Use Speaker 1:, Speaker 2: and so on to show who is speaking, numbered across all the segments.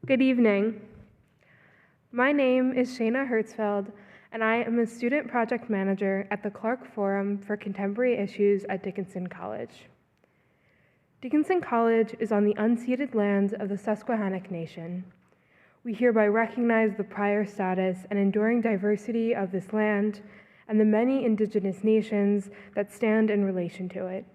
Speaker 1: Good evening. My name is Shayna Hertzfeld, and I am a student project manager at the Clark Forum for Contemporary Issues at Dickinson College. Dickinson College is on the unceded lands of the Susquehannock Nation. We hereby recognize the prior status and enduring diversity of this land and the many indigenous nations that stand in relation to it,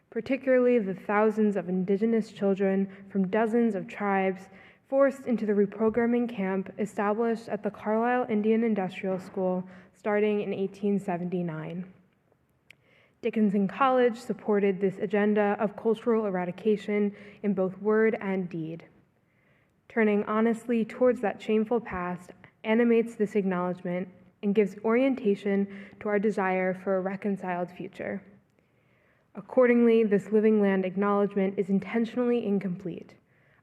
Speaker 1: particularly the thousands of indigenous children from dozens of tribes forced into the reprogramming camp established at the Carlisle Indian Industrial School starting in 1879. Dickinson College supported this agenda of cultural eradication in both word and deed. Turning honestly towards that shameful past animates this acknowledgement and gives orientation to our desire for a reconciled future. Accordingly, this living land acknowledgement is intentionally incomplete,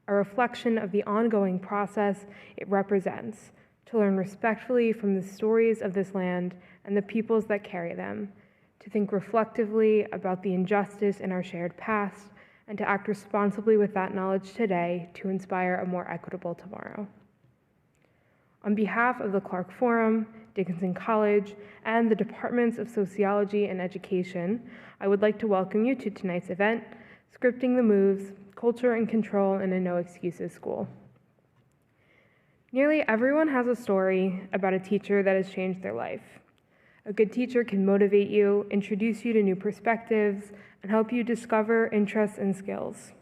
Speaker 1: a reflection of the ongoing process it represents, to learn respectfully from the stories of this land and the peoples that carry them, to think reflectively about the injustice in our shared past, and to act responsibly with that knowledge today to inspire a more equitable tomorrow. On behalf of the Clark Forum, Dickinson College, and the Departments of Sociology and Education, I would like to welcome you to tonight's event, Scripting the Moves, Culture and Control in a No Excuses School. Nearly everyone has a story about a teacher that has changed their life. A good teacher can motivate you, introduce you to new perspectives, and help you discover interests and skills.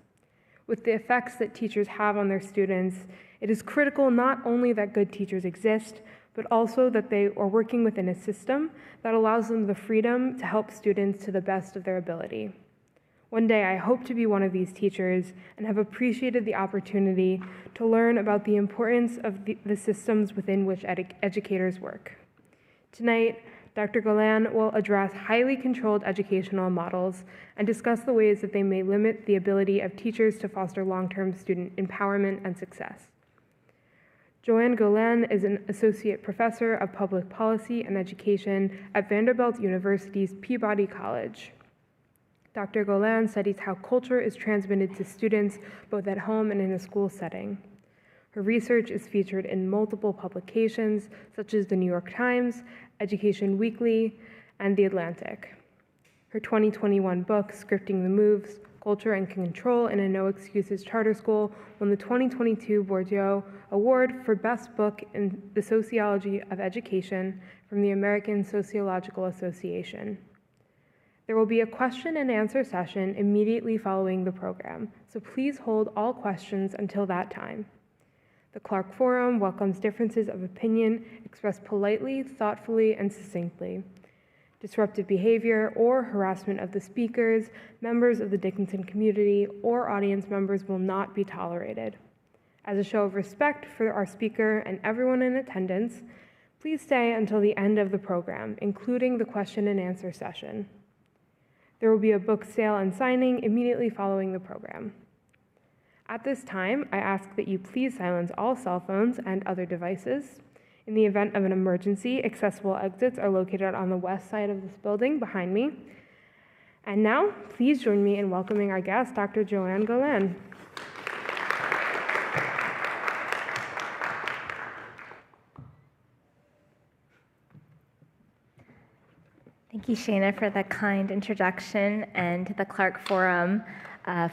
Speaker 1: With the effects that teachers have on their students, it is critical not only that good teachers exist, but also that they are working within a system that allows them the freedom to help students to the best of their ability. One day, I hope to be one of these teachers and have appreciated the opportunity to learn about the importance of the systems within which educators work. Tonight, Dr. Golann will address highly controlled educational models and discuss the ways that they may limit the ability of teachers to foster long-term student empowerment and success. Joanne Golann is an associate professor of public policy and education at Vanderbilt University's Peabody College. Dr. Golann studies how culture is transmitted to students both at home and in a school setting. Her research is featured in multiple publications such as the New York Times, Education Weekly, and The Atlantic. Her 2021 book, Scripting the Moves, Culture and Control in a No Excuses Charter School, won the 2022 Bourdieu Award for Best Book in the Sociology of Education from the American Sociological Association. There will be a question and answer session immediately following the program, so please hold all questions until that time. The Clark Forum welcomes differences of opinion expressed politely, thoughtfully, and succinctly. Disruptive behavior or harassment of the speakers, members of the Dickinson community, or audience members will not be tolerated. As a show of respect for our speaker and everyone in attendance, please stay until the end of the program, including the question and answer session. There will be a book sale and signing immediately following the program. At this time, I ask that you please silence all cell phones and other devices. In the event of an emergency, accessible exits are located on the west side of this building behind me. And now, please join me in welcoming our guest, Dr. Joanne Golann.
Speaker 2: Thank you, Shayna, for the kind introduction, and to the Clark Forum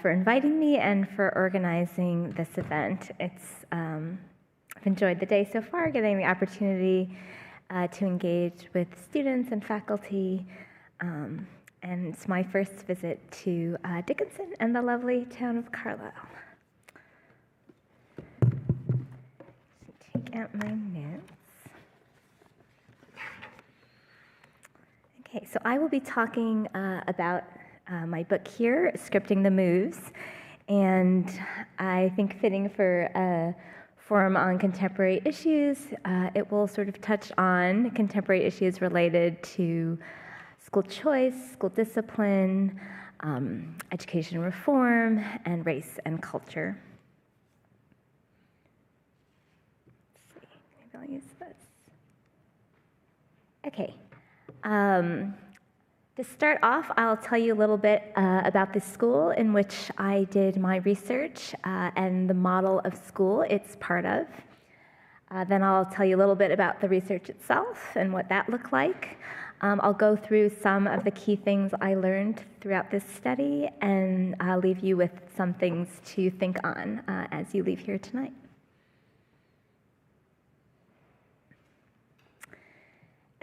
Speaker 2: for inviting me and for organizing this event. I've enjoyed the day so far, getting the opportunity to engage with students and faculty, and it's my first visit to Dickinson and the lovely town of Carlisle. Take out my notes. Okay, so I will be talking about my book here, Scripting the Moves, and I think fitting for a forum on contemporary issues, it will sort of touch on contemporary issues related to school choice, school discipline, education reform, and race and culture. Let's see, maybe I'll use this. Okay. To start off, I'll tell you a little bit about the school in which I did my research and the model of school it's part of. Then I'll tell you a little bit about the research itself and what that looked like. I'll go through some of the key things I learned throughout this study, and I'll leave you with some things to think on as you leave here tonight.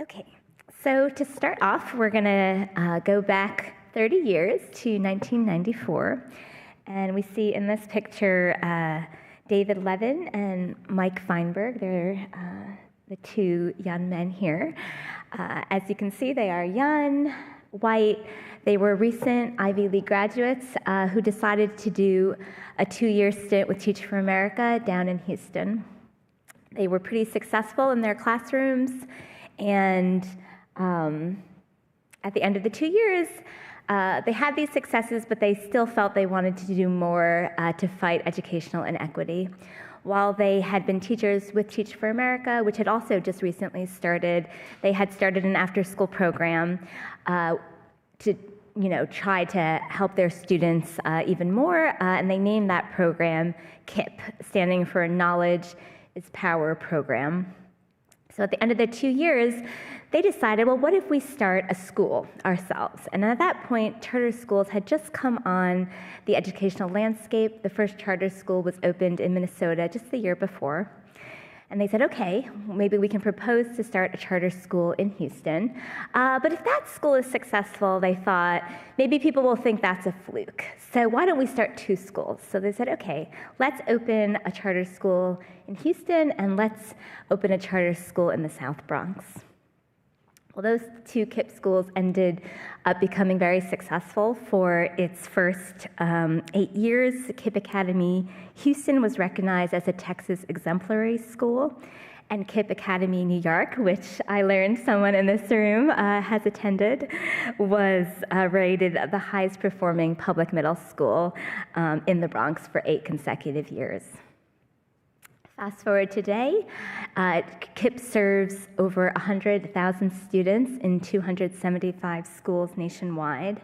Speaker 2: Okay, so to start off, we're going to go back 30 years to 1994, and we see in this picture David Levin and Mike Feinberg. They're the two young men here. As you can see, they are young, white. They were recent Ivy League graduates who decided to do a 2-year stint with Teach for America down in Houston. They were pretty successful in their classrooms, and at the end of the 2 years, they had these successes, but they still felt they wanted to do more to fight educational inequity. While they had been teachers with Teach for America, which had also just recently started, they had started an after-school program to try to help their students even more, and they named that program KIP, standing for Knowledge is Power Program. So at the end of the 2 years, they decided, well, what if we start a school ourselves? And at that point, charter schools had just come on the educational landscape. The first charter school was opened in Minnesota just the year before. And they said, okay, maybe we can propose to start a charter school in Houston. But if that school is successful, they thought, maybe people will think that's a fluke. So why don't we start 2 schools? So they said, okay, let's open a charter school in Houston, and let's open a charter school in the South Bronx. Well, those 2 KIP schools ended up becoming very successful. For its first 8 years, KIP Academy Houston was recognized as a Texas exemplary school, and KIP Academy New York, which I learned someone in this room has attended, was rated the highest performing public middle school in the Bronx for 8 consecutive years. Fast forward today, KIP serves over 100,000 students in 275 schools nationwide.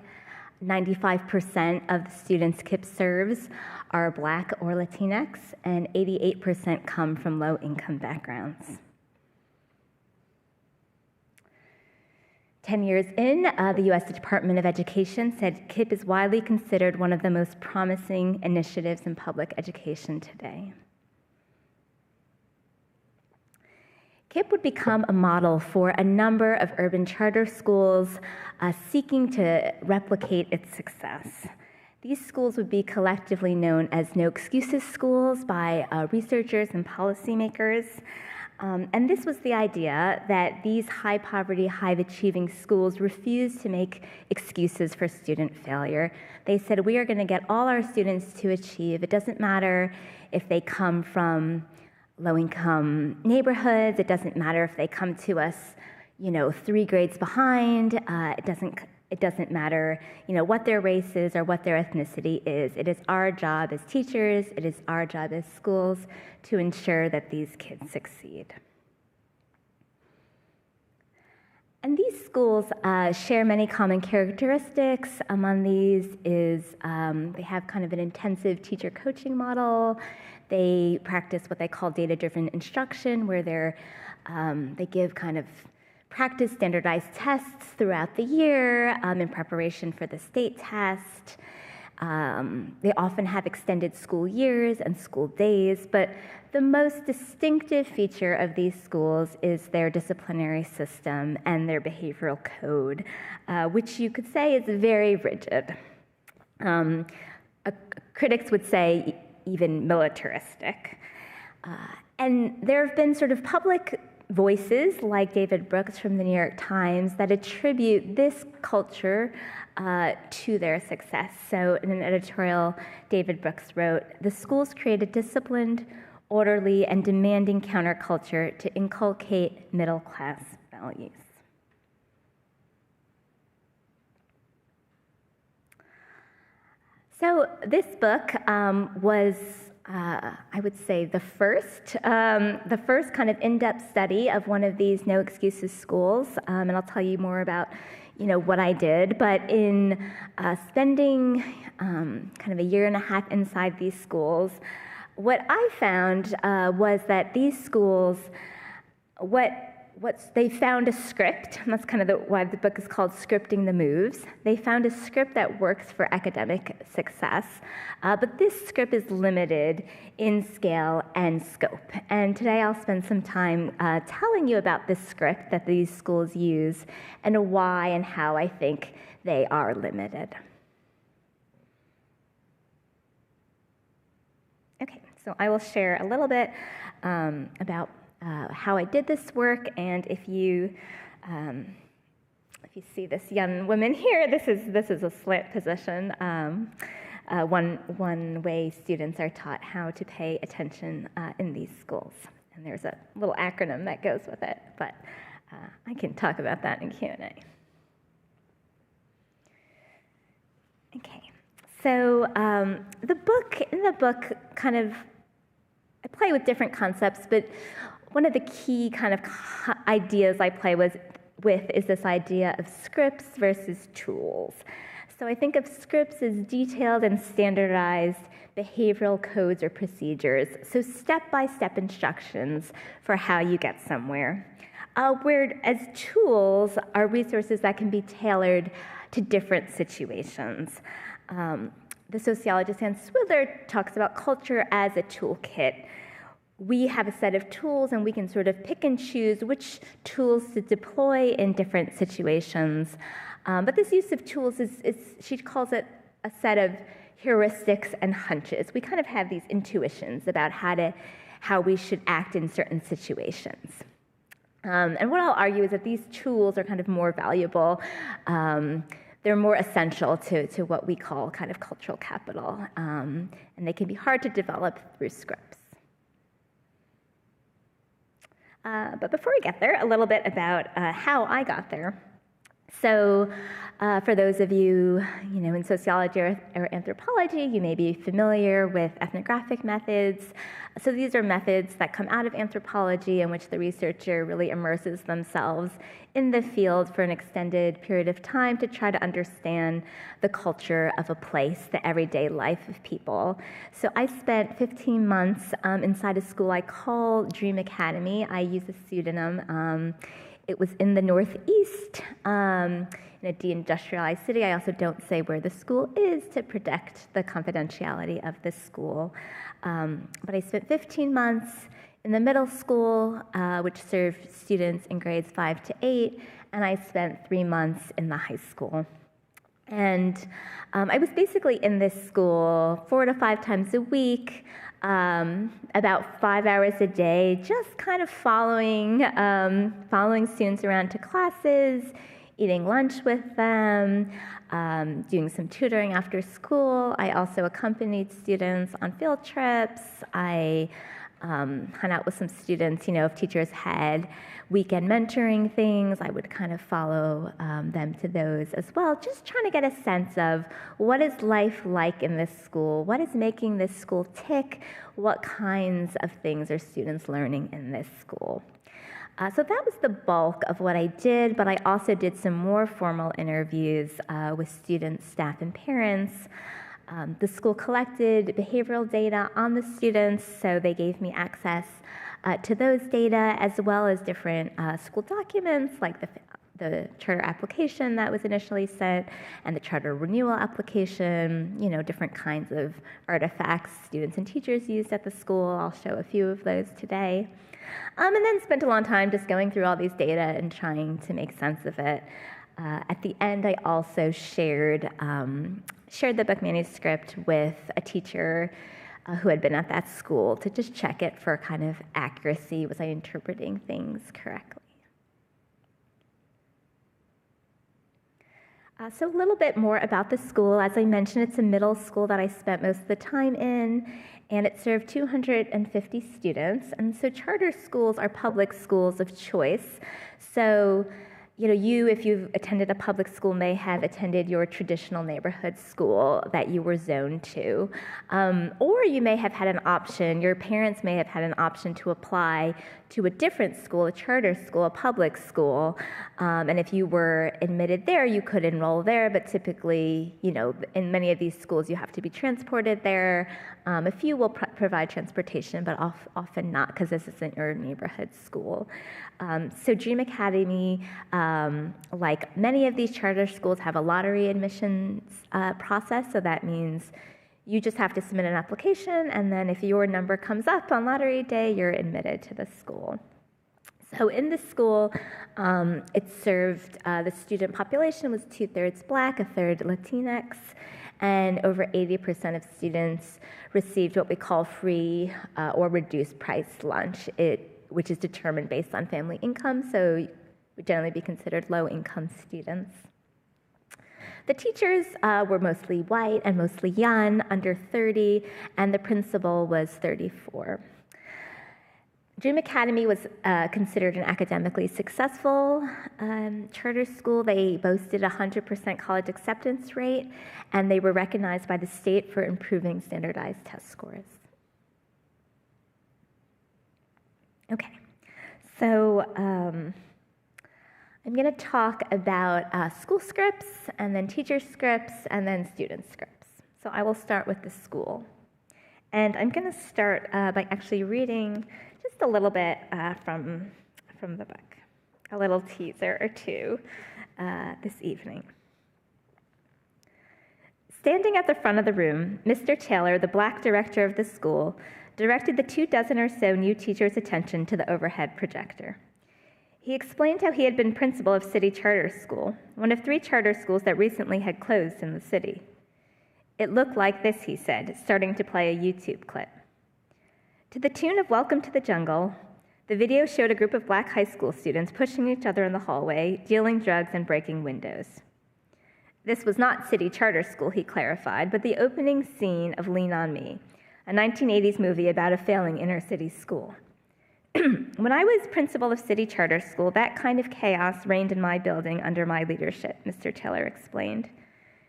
Speaker 2: 95% of the students KIP serves are Black or Latinx, and 88% come from low-income backgrounds. 10 years in, the U.S. Department of Education said KIP is widely considered one of the most promising initiatives in public education today. KIP would become a model for a number of urban charter schools seeking to replicate its success. These schools would be collectively known as no excuses schools by researchers and policymakers. And this was the idea that these high poverty, high achieving schools refused to make excuses for student failure. They said, we are going to get all our students to achieve. It doesn't matter if they come from low-income neighborhoods. It doesn't matter if they come to us, 3 grades behind. It doesn't matter, what their race is or what their ethnicity is. It is our job as teachers, it is our job as schools to ensure that these kids succeed. And these schools share many common characteristics. Among these is they have kind of an intensive teacher coaching model. They practice what they call data-driven instruction, where they give kind of practice standardized tests throughout the year in preparation for the state test. They often have extended school years and school days, but the most distinctive feature of these schools is their disciplinary system and their behavioral code, which you could say is very rigid. Critics would say even militaristic. And there have been sort of public voices like David Brooks from the New York Times that attribute this culture to their success. So in an editorial, David Brooks wrote, "The schools create a disciplined, orderly, and demanding counterculture to inculcate middle-class values." So this book was, I would say, the first kind of in-depth study of one of these no excuses schools, and I'll tell you more about, what I did, but in spending kind of a year and a half inside these schools, what I found was that these schools, they found a script, and that's kind of why the book is called Scripting the Moves. They found a script that works for academic success, but this script is limited in scale and scope. And today I'll spend some time telling you about this script that these schools use and why and how I think they are limited. Okay, so I will share a little bit about how I did this work, and if you see this young woman here, this is a slant position. One way students are taught how to pay attention in these schools, and there's a little acronym that goes with it, but I can talk about that in Q&A. Okay, so in the book, kind of, I play with different concepts, but one of the key kind of ideas I play with is this idea of scripts versus tools. So I think of scripts as detailed and standardized behavioral codes or procedures, so step-by-step instructions for how you get somewhere. Whereas tools are resources that can be tailored to different situations. The sociologist Ann Swidler talks about culture as a toolkit. We have a set of tools, and we can sort of pick and choose which tools to deploy in different situations. But this use of tools she calls it a set of heuristics and hunches. We kind of have these intuitions about how we should act in certain situations. And what I'll argue is that these tools are kind of more valuable. They're more essential to what we call kind of cultural capital, and they can be hard to develop through scripts. But before we get there, a little bit about how I got there. So for those of you, in sociology or anthropology, you may be familiar with ethnographic methods. So these are methods that come out of anthropology in which the researcher really immerses themselves in the field for an extended period of time to try to understand the culture of a place, the everyday life of people. So I spent 15 months inside a school I call Dream Academy. I use a pseudonym. It was in the Northeast, in a deindustrialized city. I also don't say where the school is to protect the confidentiality of the school. But I spent 15 months in the middle school, which served students in grades 5 to 8, and I spent 3 months in the high school. And I was basically in this school 4 to 5 times a week, about 5 hours a day, just kind of following students around to classes, eating lunch with them, doing some tutoring after school. I also accompanied students on field trips. I hung out with some students, if teachers had weekend mentoring things, I would kind of follow them to those as well, just trying to get a sense of what is life like in this school, what is making this school tick, what kinds of things are students learning in this school. So that was the bulk of what I did, but I also did some more formal interviews with students, staff, and parents. The school collected behavioral data on the students, so they gave me access to those data, as well as different school documents, like the charter application that was initially sent, and the charter renewal application, different kinds of artifacts students and teachers used at the school. I'll show a few of those today. And then spent a long time just going through all these data and trying to make sense of it. At the end, I also shared the book manuscript with a teacher who had been at that school to just check it for kind of accuracy. Was I interpreting things correctly? So a little bit more about the school. As I mentioned, it's a middle school that I spent most of the time in, and it served 250 students. And so charter schools are public schools of choice. So if you've attended a public school, may have attended your traditional neighborhood school that you were zoned to. Or you may have had an option, your parents may have had an option to apply to a different school, a charter school, a public school. And if you were admitted there, you could enroll there, but typically, in many of these schools, you have to be transported there. A few will provide transportation, but often not, because this isn't your neighborhood school. So Dream Academy, like many of these charter schools, have a lottery admissions process. So that means you just have to submit an application, and then if your number comes up on lottery day, you're admitted to the school. So in the school, it served, the student population was 2/3 Black, 1/3 Latinx, and over 80% of students received what we call free or reduced price lunch, which is determined based on family income, so would generally be considered low-income students. The teachers were mostly white and mostly young, under 30, and the principal was 34. Dream Academy was considered an academically successful charter school. They boasted a 100% college acceptance rate, and they were recognized by the state for improving standardized test scores. Okay, so I'm going to talk about school scripts, and then teacher scripts, and then student scripts. So I will start with the school. And I'm going to start by actually reading just a little bit from the book, a little teaser or two this evening. Standing at the front of the room, Mr. Taylor, the Black director of the school, directed the 24 or so new teachers' attention to the overhead projector. He explained how he had been principal of City Charter School, one of 3 charter schools that recently had closed in the city. It looked like this, he said, starting to play a YouTube clip. To the tune of Welcome to the Jungle, the video showed a group of Black high school students pushing each other in the hallway, dealing drugs and breaking windows. This was not City Charter School, he clarified, but the opening scene of Lean on Me, a 1980s movie about a failing inner-city school. When I was principal of City Charter School, that kind of chaos reigned in my building under my leadership, Mr. Taylor explained.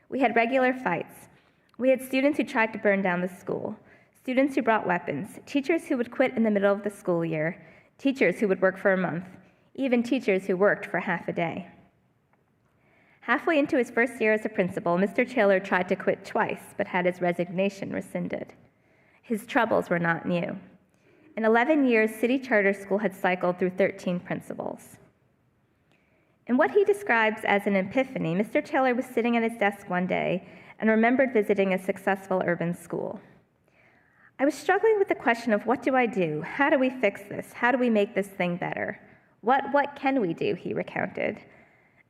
Speaker 2: We had regular fights. We had students who tried to burn down the school, students who brought weapons, teachers who would quit in the middle of the school year, teachers who would work for a month, even teachers who worked for half a day. Halfway into his first year as a principal, Mr. Taylor tried to quit twice, but had his resignation rescinded. His troubles were not new. In 11 years, City Charter School had cycled through 13 principals. In what he describes as an epiphany, Mr. Taylor was sitting at his desk one day and remembered visiting a successful urban school. I was struggling with the question of what do I do? How do we fix this? How do we make this thing better? What can we do, he recounted.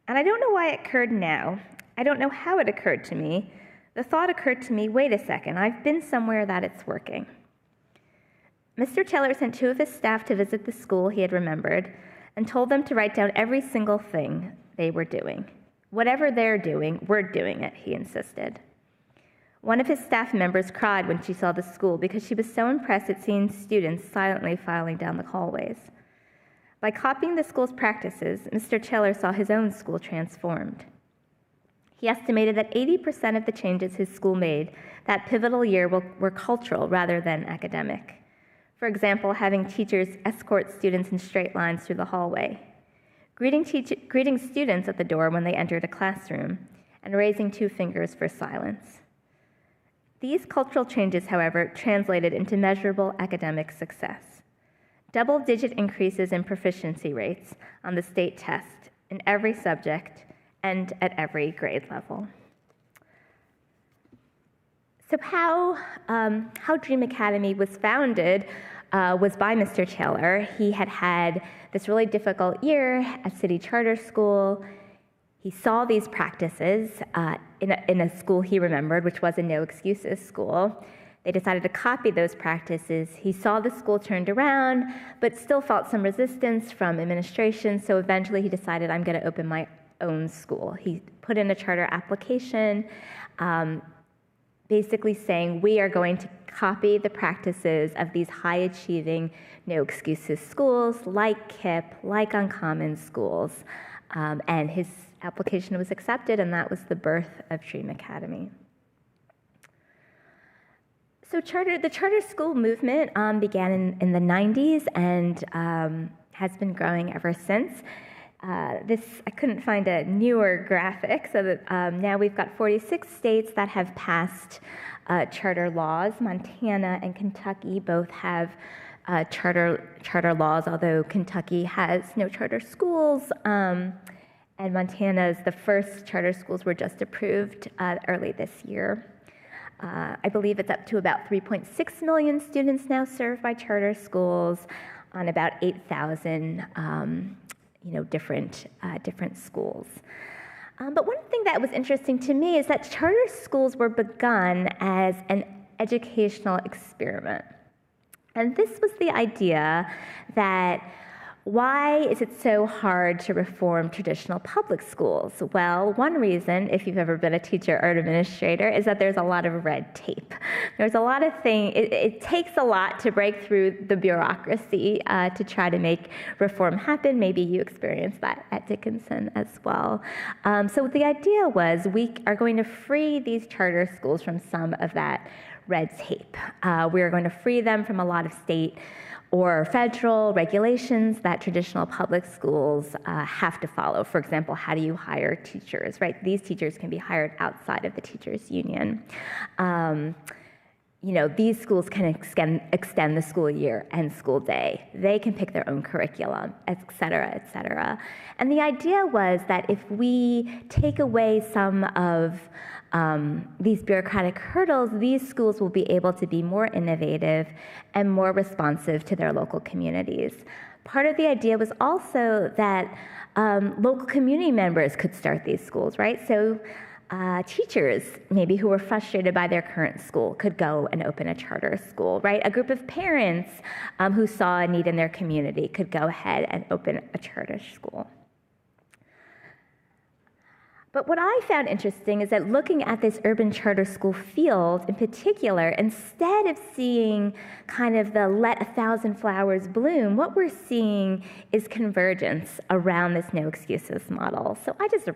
Speaker 2: And I don't know why it occurred now. I don't know how it occurred to me. The thought occurred to me, wait a second, I've been somewhere that it's working. Mr. Taylor sent 2 of his staff to visit the school he had remembered and told them to write down every single thing they were doing. Whatever they're doing, we're doing it, he insisted. One of his staff members cried when she saw the school because she was so impressed at seeing students silently filing down the hallways. By copying the school's practices, Mr. Taylor saw his own school transformed. He estimated that 80% of the changes his school made that pivotal year were cultural rather than academic. For example, having teachers escort students in straight lines through the hallway, greeting students at the door when they entered a classroom, and raising 2 fingers for silence. These cultural changes, however, translated into measurable academic success. Double-digit increases in proficiency rates on the state test in every subject and at every grade level. So how Dream Academy was founded was by Mr. Taylor. He had had this really difficult year at City Charter School. He saw these practices in a school he remembered, which was a no excuses school. They decided to copy those practices. He saw the school turned around, but still felt some resistance from administration, so eventually he decided, I'm going to open my own school. He put in a charter application, basically saying, we are going to copy the practices of these high-achieving, no-excuses schools, like KIPP, like Uncommon schools, And his application was accepted, and that was the birth of Dream Academy. So the charter school movement began in the 90s and has been growing ever since. I couldn't find a newer graphic, so that now we've got 46 states that have passed charter laws. Montana and Kentucky both have charter laws, although Kentucky has no charter schools, and Montana's the first charter schools were just approved early this year. I believe it's up to about 3.6 million students now served by charter schools on about 8,000 different schools. But one thing that was interesting to me is that charter schools were begun as an educational experiment. And this was the idea that why is it so hard to reform traditional public schools? Well, one reason, if you've ever been a teacher or an administrator, is that there's a lot of red tape. There's a lot of things, it takes a lot to break through the bureaucracy to try to make reform happen. Maybe you experienced that at Dickinson as well. So the idea was we are going to free these charter schools from some of that red tape. We are going to free them from a lot of state or federal regulations that traditional public schools have to follow. For example, how do you hire teachers, right? These teachers can be hired outside of the teachers' union. These schools can extend the school year and school day. They can pick their own curriculum, et cetera, et cetera. And the idea was that if we take away some of these bureaucratic hurdles, these schools will be able to be more innovative and more responsive to their local communities. Part of the idea was also that local community members could start these schools, right? So teachers, maybe who were frustrated by their current school, could go and open a charter school, right? A group of parents who saw a need in their community could go ahead and open a charter school. But what I found interesting is that looking at this urban charter school field in particular, instead of seeing kind of the let 1,000 flowers bloom, what we're seeing is convergence around this no excuses model. So I just,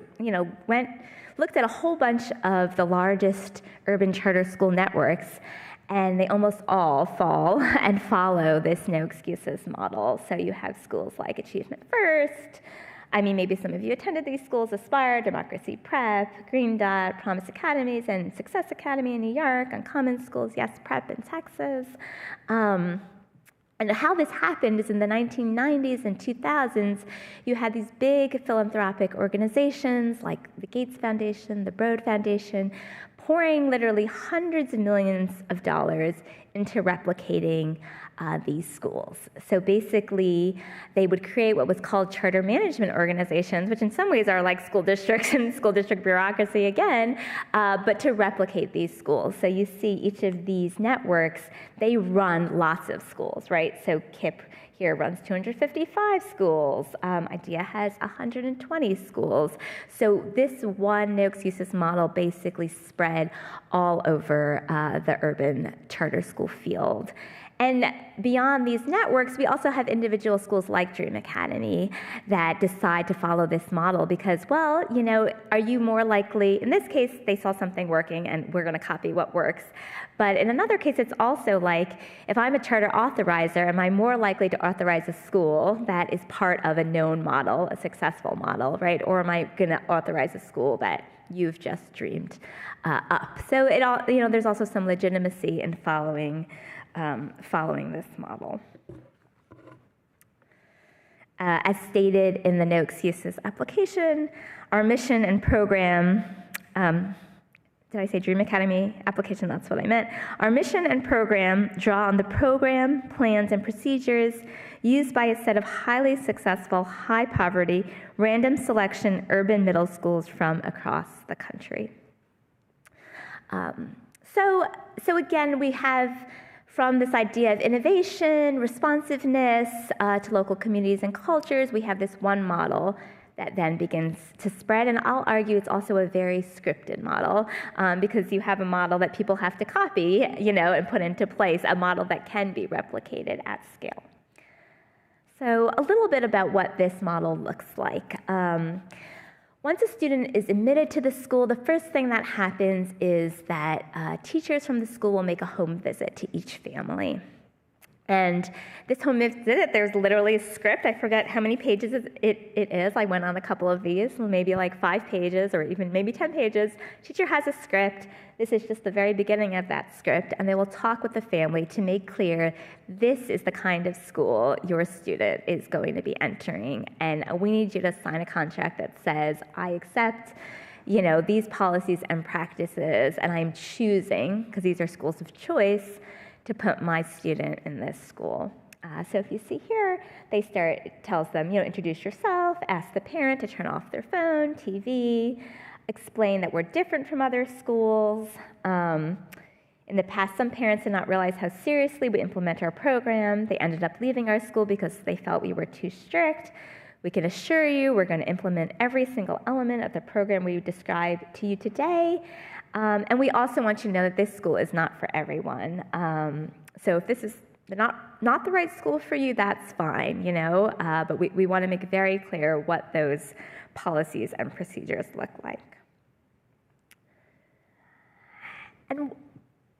Speaker 2: looked at a whole bunch of the largest urban charter school networks, and they almost all fall and follow this no excuses model. So you have schools like Achievement First. Maybe some of you attended these schools: Aspire, Democracy Prep, Green Dot, Promise Academies, and Success Academy in New York, Uncommon Schools, Yes Prep in Texas. And how this happened is in the 1990s and 2000s, you had these big philanthropic organizations like the Gates Foundation, the Broad Foundation, pouring literally hundreds of millions of dollars into replicating these schools. So basically, they would create what was called charter management organizations, which in some ways are like school districts and school district bureaucracy again, but to replicate these schools. So you see each of these networks, they run lots of schools, right? So KIPP here runs 255 schools. IDEA has 120 schools. So this one no excuses model basically spread all over the urban charter school field. And beyond these networks, we also have individual schools like Dream Academy that decide to follow this model because, well, are you more likely, in this case, they saw something working and we're going to copy what works. But in another case, it's also like, if I'm a charter authorizer, am I more likely to authorize a school that is part of a known model, a successful model, right? Or am I going to authorize a school that you've just dreamed up? So it all, there's also some legitimacy in following this model. As stated in the No Excuses application, our mission and program, did I say Dream Academy application? That's what I meant. Our mission and program draw on the program, plans, and procedures used by a set of highly successful, high poverty, random selection urban middle schools from across the country. So again, we have from this idea of innovation, responsiveness to local communities and cultures, we have this one model that then begins to spread. And I'll argue it's also a very scripted model because you have a model that people have to copy, and put into place, a model that can be replicated at scale. So a little bit about what this model looks like. Once a student is admitted to the school, the first thing that happens is that teachers from the school will make a home visit to each family. And this home visit, there's literally a script. I forget how many pages it is. I went on a couple of these, maybe like 5 pages or even maybe 10 pages. Teacher has a script. This is just the very beginning of that script, and they will talk with the family to make clear this is the kind of school your student is going to be entering, and we need you to sign a contract that says, I accept these policies and practices, and I'm choosing, because these are schools of choice, to put my student in this school. So if you see here, it tells them, introduce yourself, ask the parent to turn off their phone, TV, explain that we're different from other schools. In the past, some parents did not realize how seriously we implement our program. They ended up leaving our school because they felt we were too strict. We can assure you we're going to implement every single element of the program we described to you today. And we also want you to know that this school is not for everyone. So if this is not the right school for you, that's fine, but we want to make very clear what those policies and procedures look like. And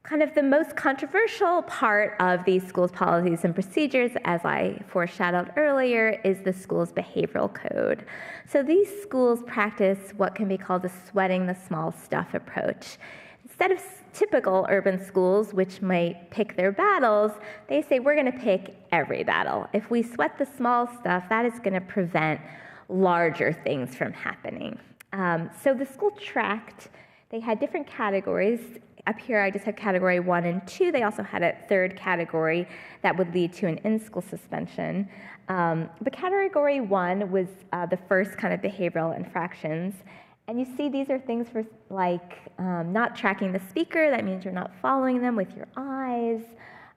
Speaker 2: kind of the most controversial part of these schools' policies and procedures, as I foreshadowed earlier, is the school's behavioral code. So these schools practice what can be called a sweating the small stuff approach. Instead of typical urban schools, which might pick their battles, they say we're going to pick every battle. If we sweat the small stuff, that is going to prevent larger things from happening. So the school tracked, they had different categories. Up here, I just have category 1 and 2. They also had a third category that would lead to an in-school suspension. But category 1 was the first kind of behavioral infractions. And you see these are things for like not tracking the speaker. That means you're not following them with your eyes.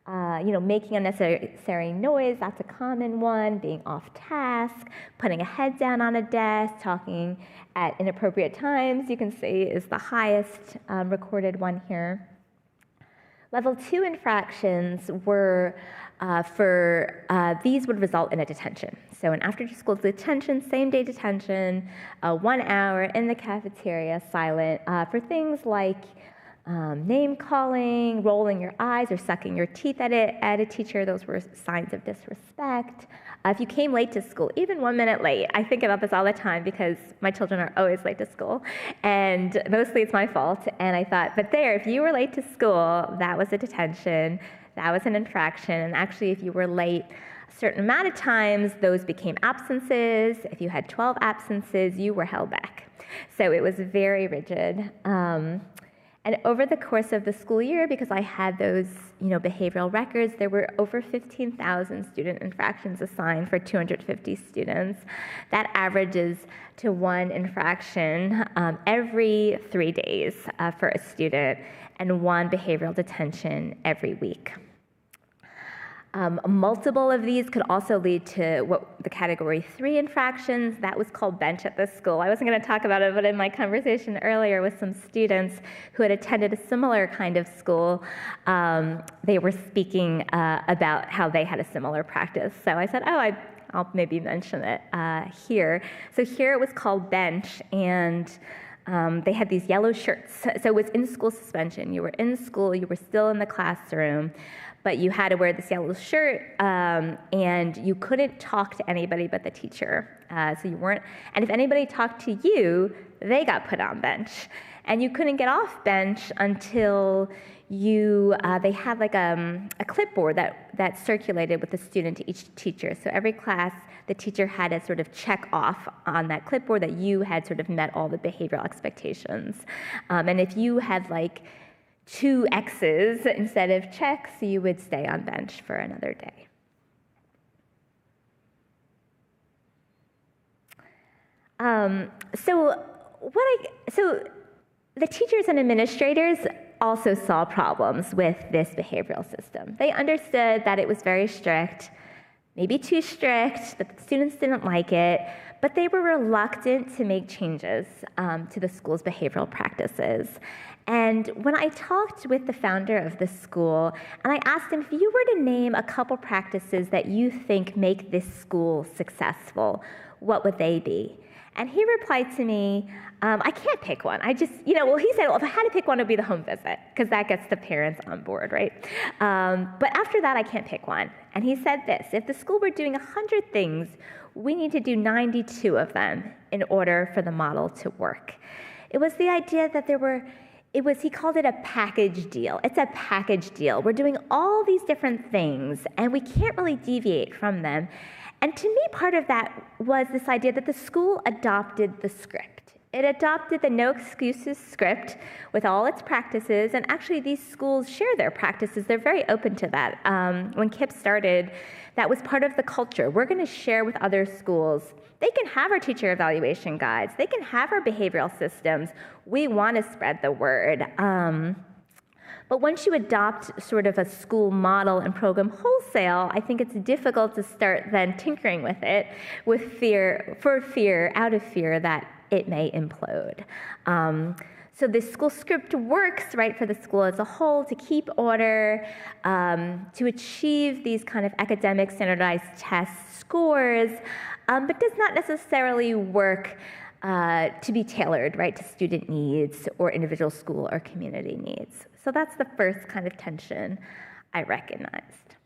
Speaker 2: Making unnecessary noise, that's a common one. Being off task, putting a head down on a desk, talking at inappropriate times, you can see is the highest recorded one here. Level 2 infractions were these would result in a detention. So an after-school detention, same-day detention, 1 hour in the cafeteria, silent, for things like name calling, rolling your eyes, or sucking your teeth at a teacher. Those were signs of disrespect. If you came late to school, even 1 minute late, I think about this all the time because my children are always late to school, and mostly it's my fault. And I thought, but if you were late to school, that was a detention, that was an infraction. And actually, if you were late a certain amount of times, those became absences. If you had 12 absences, you were held back. So it was very rigid. And over the course of the school year, because I had those, behavioral records, there were over 15,000 student infractions assigned for 250 students. That averages to 1 infraction every 3 days for a student, and 1 behavioral detention every week. Multiple of these could also lead to the category 3 infractions. That was called bench at the school. I wasn't going to talk about it, but in my conversation earlier with some students who had attended a similar kind of school, they were speaking about how they had a similar practice. So I said, I'll maybe mention it here. So here it was called bench, and they had these yellow shirts. So it was in-school suspension. You were in school, you were still in the classroom, but you had to wear this yellow shirt, and you couldn't talk to anybody but the teacher. So you weren't, and if anybody talked to you, they got put on bench. And you couldn't get off bench until they had like a clipboard that circulated with the student to each teacher. So every class, the teacher had to sort of check off on that clipboard that you had sort of met all the behavioral expectations. And if you had like 2 X's instead of checks, you would stay on bench for another day. So the teachers and administrators also saw problems with this behavioral system. They understood that it was very strict, maybe too strict, that the students didn't like it, but they were reluctant to make changes to the school's behavioral practices. And when I talked with the founder of the school, and I asked him, if you were to name a couple practices that you think make this school successful, what would they be? And he replied to me, I can't pick one. He said, well, if I had to pick one, it would be the home visit, because that gets the parents on board, right? But after that, I can't pick one. And he said this: if the school were doing 100 things, we need to do 92 of them in order for the model to work. It was the idea that he called it a package deal. It's a package deal. We're doing all these different things, and we can't really deviate from them. And to me, part of that was this idea that the school adopted the script. It adopted the no excuses script with all its practices, and actually these schools share their practices. They're very open to that. When KIPP started, that was part of the culture. We're going to share with other schools. They can have our teacher evaluation guides. They can have our behavioral systems. We want to spread the word. But once you adopt sort of a school model and program wholesale, I think it's difficult to start then tinkering with it out of fear that it may implode. So this school script works, right, for the school as a whole to keep order, to achieve these kind of academic standardized test scores, but does not necessarily work to be tailored, right, to student needs or individual school or community needs. So that's the first kind of tension I recognized.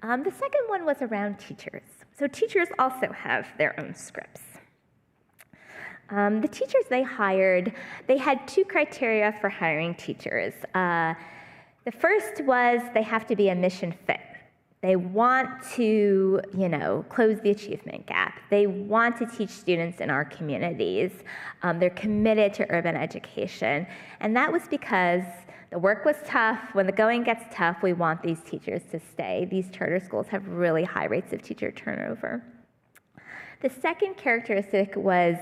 Speaker 2: The second one was around teachers. So teachers also have their own scripts. The teachers they hired, they had two criteria for hiring teachers. The first was they have to be a mission fit. They want to, close the achievement gap. They want to teach students in our communities. They're committed to urban education. And that was because the work was tough. When the going gets tough, we want these teachers to stay. These charter schools have really high rates of teacher turnover. The second characteristic was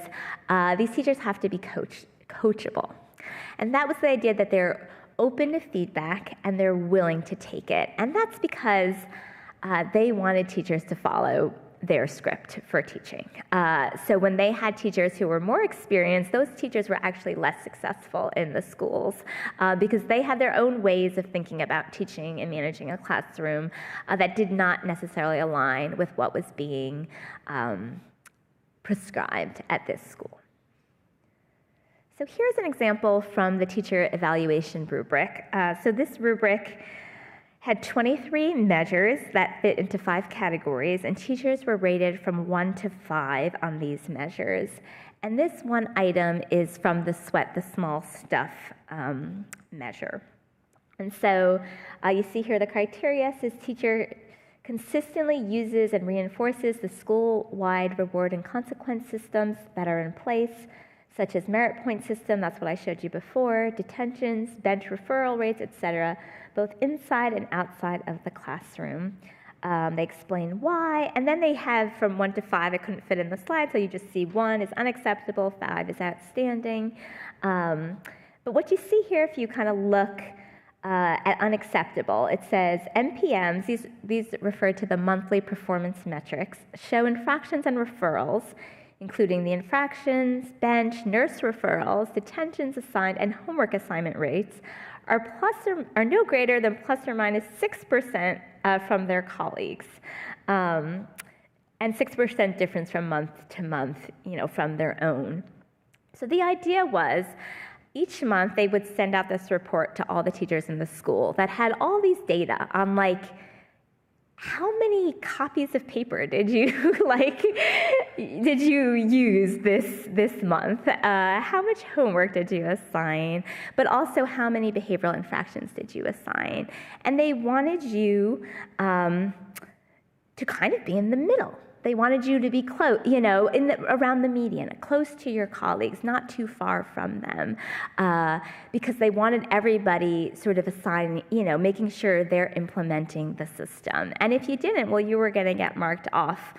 Speaker 2: these teachers have to be coachable. And that was the idea that they're open to feedback and they're willing to take it. And that's because they wanted teachers to follow their script for teaching. So when they had teachers who were more experienced, those teachers were actually less successful in the schools because they had their own ways of thinking about teaching and managing a classroom that did not necessarily align with what was being prescribed at this school. So here's an example from the teacher evaluation rubric. So this rubric had 23 measures that fit into 5 categories, and teachers were rated from 1 to 5 on these measures. And this one item is from the Sweat the Small Stuff measure. And so you see here the criteria says teacher consistently uses and reinforces the school-wide reward and consequence systems that are in place, such as merit point system, that's what I showed you before, detentions, bench referral rates, etc., both inside and outside of the classroom. They explain why, and then they have from 1 to 5, it couldn't fit in the slide, so you just see 1 is unacceptable, 5 is outstanding. But what you see here, if you kind of look at unacceptable, it says MPMs, these refer to the monthly performance metrics, show infractions and referrals, including the infractions, bench, nurse referrals, detentions assigned, and homework assignment rates, are no greater than plus or minus 6% from their colleagues, and 6% difference from month to month, from their own. So the idea was, each month they would send out this report to all the teachers in the school that had all these data on how many copies of paper did you use this month? How much homework did you assign? But also, how many behavioral infractions did you assign? And they wanted you to kind of be in the middle. They wanted you to be close, around the median, close to your colleagues, not too far from them, because they wanted everybody sort of assigning, making sure they're implementing the system. And if you didn't, well, you were going to get marked off,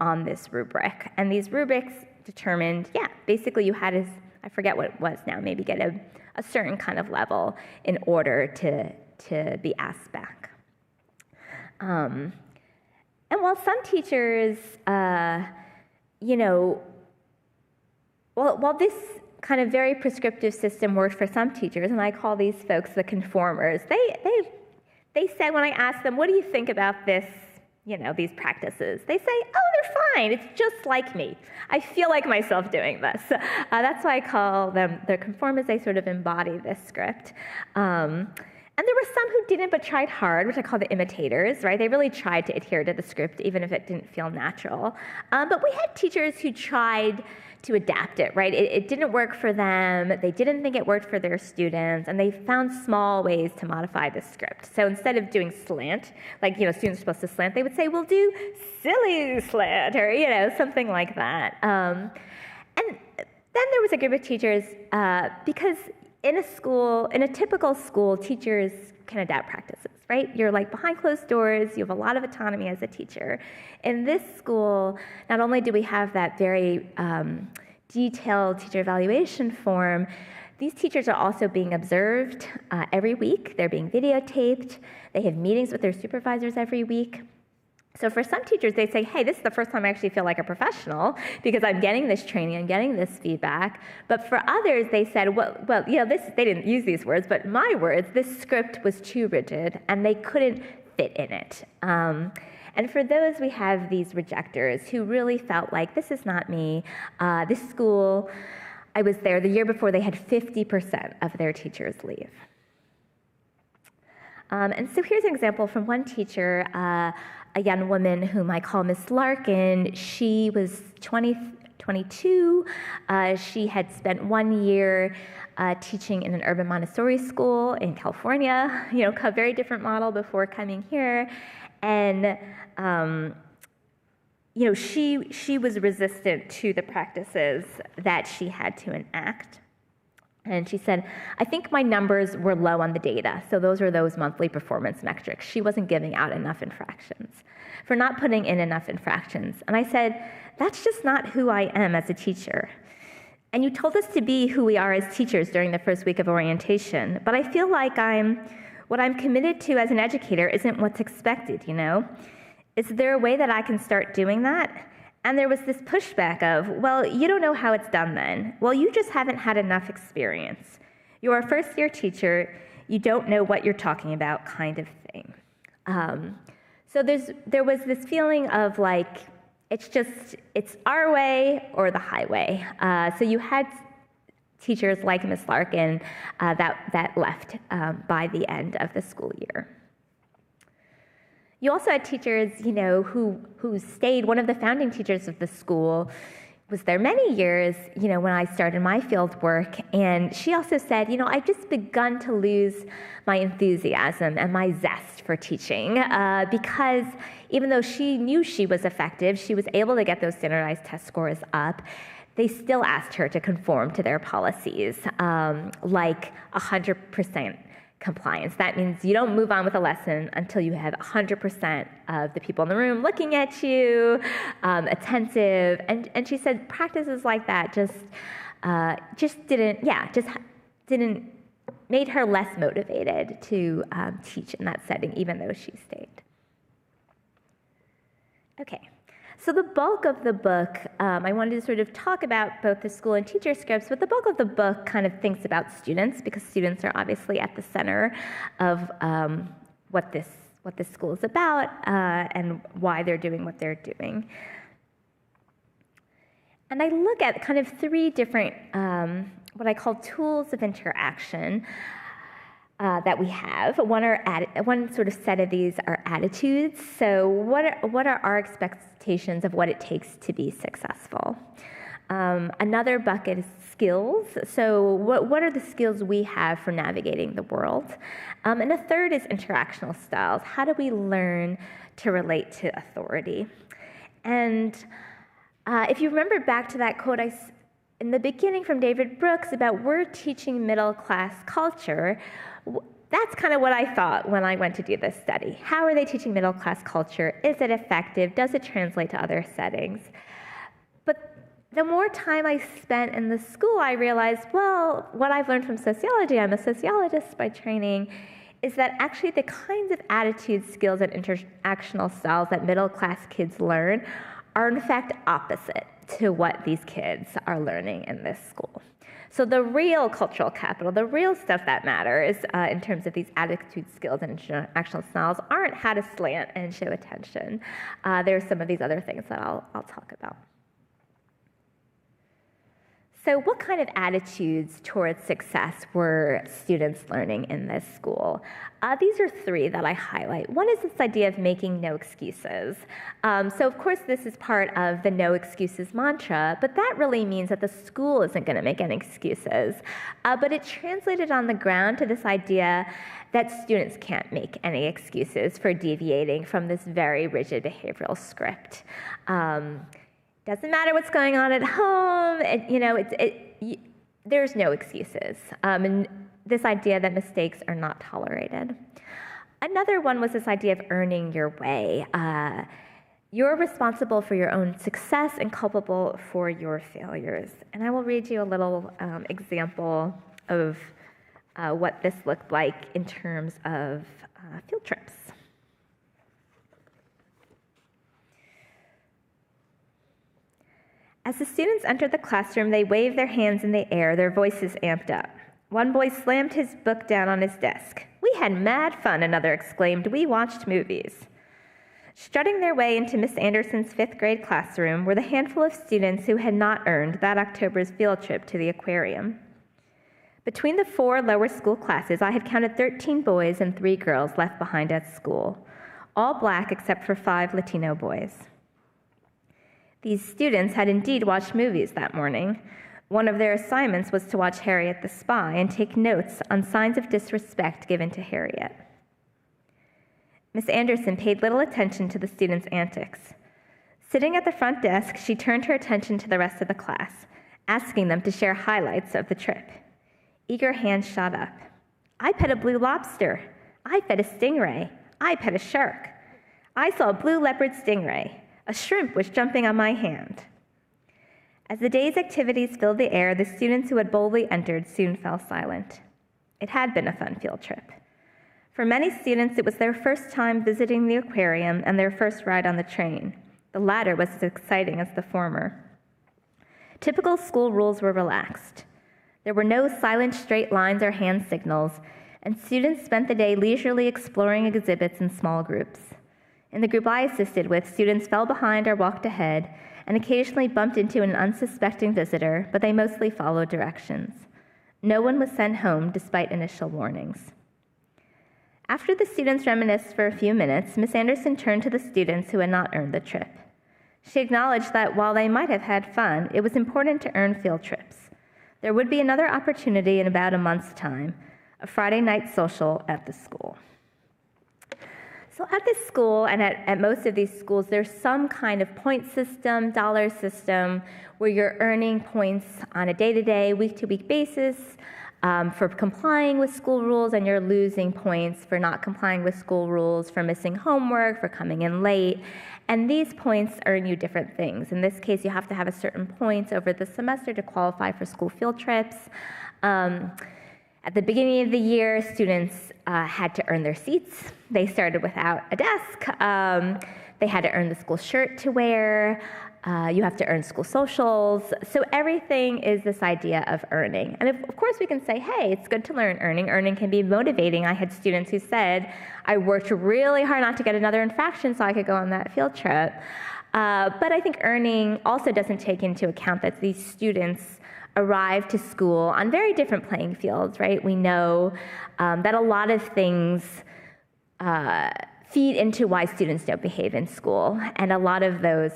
Speaker 2: on this rubric. And these rubrics determined, basically you had I forget what it was now, maybe get a certain kind of level in order to be asked back. And while some teachers, while this kind of very prescriptive system worked for some teachers, and I call these folks the conformers, they said when I asked them, what do you think about this, these practices? They say, oh, they're fine. It's just like me. I feel like myself doing this. That's why I call them the conformers. They sort of embody this script. And there were some who didn't but tried hard, which I call the imitators, right? They really tried to adhere to the script, even if it didn't feel natural. But we had teachers who tried to adapt it, right? It didn't work for them. They didn't think it worked for their students, and they found small ways to modify the script. So instead of doing slant, like, students are supposed to slant, they would say, we'll do silly slant, or, something like that. And then there was a group of teachers, because in a typical school, teachers can adapt practices, right? You're like behind closed doors, you have a lot of autonomy as a teacher. In this school, not only do we have that very detailed teacher evaluation form, these teachers are also being observed every week. They're being videotaped. They have meetings with their supervisors every week. So for some teachers, they say, hey, this is the first time I actually feel like a professional because I'm getting this training, I'm getting this feedback. But for others, they said, they didn't use these words, but my words, this script was too rigid and they couldn't fit in it. And for those, we have these rejectors who really felt like, this is not me. This school, I was there the year before, they had 50% of their teachers leave. And so here's an example from one teacher, a young woman whom I call Miss Larkin. She was 22. She had spent 1 year teaching in an urban Montessori school in California, a very different model before coming here. And, she was resistant to the practices that she had to enact. And she said, I think my numbers were low on the data. So those are those monthly performance metrics. She wasn't giving out enough infractions, for not putting in enough infractions. And I said, that's just not who I am as a teacher. And you told us to be who we are as teachers during the first week of orientation. But I feel like what I'm committed to as an educator isn't what's expected, Is there a way that I can start doing that? And there was this pushback of, well, you don't know how it's done then. Well, you just haven't had enough experience. You're a first-year teacher. You don't know what you're talking about, kind of thing. So there was this feeling of like, it's our way or the highway. So you had teachers like Ms. Larkin that left by the end of the school year. You also had teachers, who stayed. One of the founding teachers of the school was there many years, when I started my field work. And she also said, I've just begun to lose my enthusiasm and my zest for teaching because even though she knew she was effective, she was able to get those standardized test scores up, they still asked her to conform to their policies, like 100% compliance. That means you don't move on with a lesson until you have 100% of the people in the room looking at you, attentive. And she said practices like that just didn't made her less motivated to teach in that setting, even though she stayed. Okay. So the bulk of the book, I wanted to sort of talk about both the school and teacher scripts, but the bulk of the book kind of thinks about students, because students are obviously at the center of what this school is about and why they're doing what they're doing. And I look at kind of three different, what I call tools of interaction that we have. One sort of set of these are attitudes. So what are our expectations of what it takes to be successful? Another bucket is skills. So what are the skills we have for navigating the world? And a third is interactional styles. How do we learn to relate to authority? And if you remember back to that quote in the beginning from David Brooks about we're teaching middle-class culture, that's kind of what I thought when I went to do this study. How are they teaching middle-class culture? Is it effective? Does it translate to other settings? But the more time I spent in the school, I realized, well, what I've learned from sociology, I'm a sociologist by training, is that actually the kinds of attitudes, skills, and interactional styles that middle-class kids learn are in fact opposite to what these kids are learning in this school. So the real cultural capital, the real stuff that matters in terms of these attitude, skills, and interactional styles aren't how to slant and show attention. There's some of these other things that I'll talk about. So what kind of attitudes towards success were students learning in this school? These are three that I highlight. One is this idea of making no excuses. So of course this is part of the no excuses mantra, but that really means that the school isn't going to make any excuses. But it translated on the ground to this idea that students can't make any excuses for deviating from this very rigid behavioral script. Doesn't matter what's going on at home, there's no excuses. And this idea that mistakes are not tolerated. Another one was this idea of earning your way. You're responsible for your own success and culpable for your failures. And I will read you a little example of what this looked like in terms of field trips. As the students entered the classroom, they waved their hands in the air, their voices amped up. One boy slammed his book down on his desk. "We had mad fun," another exclaimed. "We watched movies." Strutting their way into Miss Anderson's 5th grade classroom were the handful of students who had not earned that October's field trip to the aquarium. Between the 4 lower school classes, I had counted 13 boys and 3 girls left behind at school, all black except for 5 Latino boys. These students had indeed watched movies that morning. One of their assignments was to watch Harriet the Spy and take notes on signs of disrespect given to Harriet. Miss Anderson paid little attention to the students' antics. Sitting at the front desk, she turned her attention to the rest of the class, asking them to share highlights of the trip. Eager hands shot up. "I pet a blue lobster. I fed a stingray. I pet a shark. I saw a blue leopard stingray. A shrimp was jumping on my hand." As the day's activities filled the air, the students who had boldly entered soon fell silent. It had been a fun field trip. For many students, it was their first time visiting the aquarium and their first ride on the train. The latter was as exciting as the former. Typical school rules were relaxed. There were no silent straight lines or hand signals, and students spent the day leisurely exploring exhibits in small groups. In the group I assisted with, students fell behind or walked ahead and occasionally bumped into an unsuspecting visitor, but they mostly followed directions. No one was sent home despite initial warnings. After the students reminisced for a few minutes, Miss Anderson turned to the students who had not earned the trip. She acknowledged that while they might have had fun, it was important to earn field trips. There would be another opportunity in about a month's time, a Friday night social at the school. So at this school, and at most of these schools, there's some kind of point system, dollar system, where you're earning points on a day-to-day, week-to-week basis for complying with school rules, and you're losing points for not complying with school rules, for missing homework, for coming in late. And these points earn you different things. In this case, you have to have a certain points over the semester to qualify for school field trips. At the beginning of the year, students had to earn their seats. They started without a desk. They had to earn the school shirt to wear. You have to earn school socials. So everything is this idea of earning. And of course we can say, hey, it's good to learn earning. Earning can be motivating. I had students who said, I worked really hard not to get another infraction so I could go on that field trip. But I think earning also doesn't take into account that these students arrive to school on very different playing fields, right? We know that a lot of things feed into why students don't behave in school, and a lot of those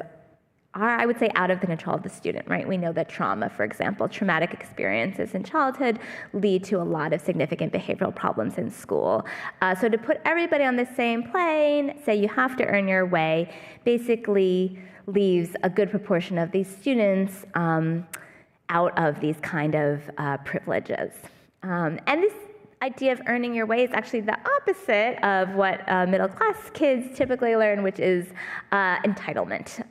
Speaker 2: are, I would say, out of the control of the student, right? We know that trauma, for example, traumatic experiences in childhood lead to a lot of significant behavioral problems in school. So to put everybody on the same plane, say you have to earn your way, basically leaves a good proportion of these students out of these kind of privileges. And this idea of earning your way is actually the opposite of what middle-class kids typically learn, which is entitlement.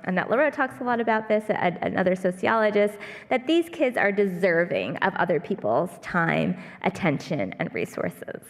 Speaker 2: Annette Leroux talks a lot about this, another sociologist, that these kids are deserving of other people's time, attention, and resources.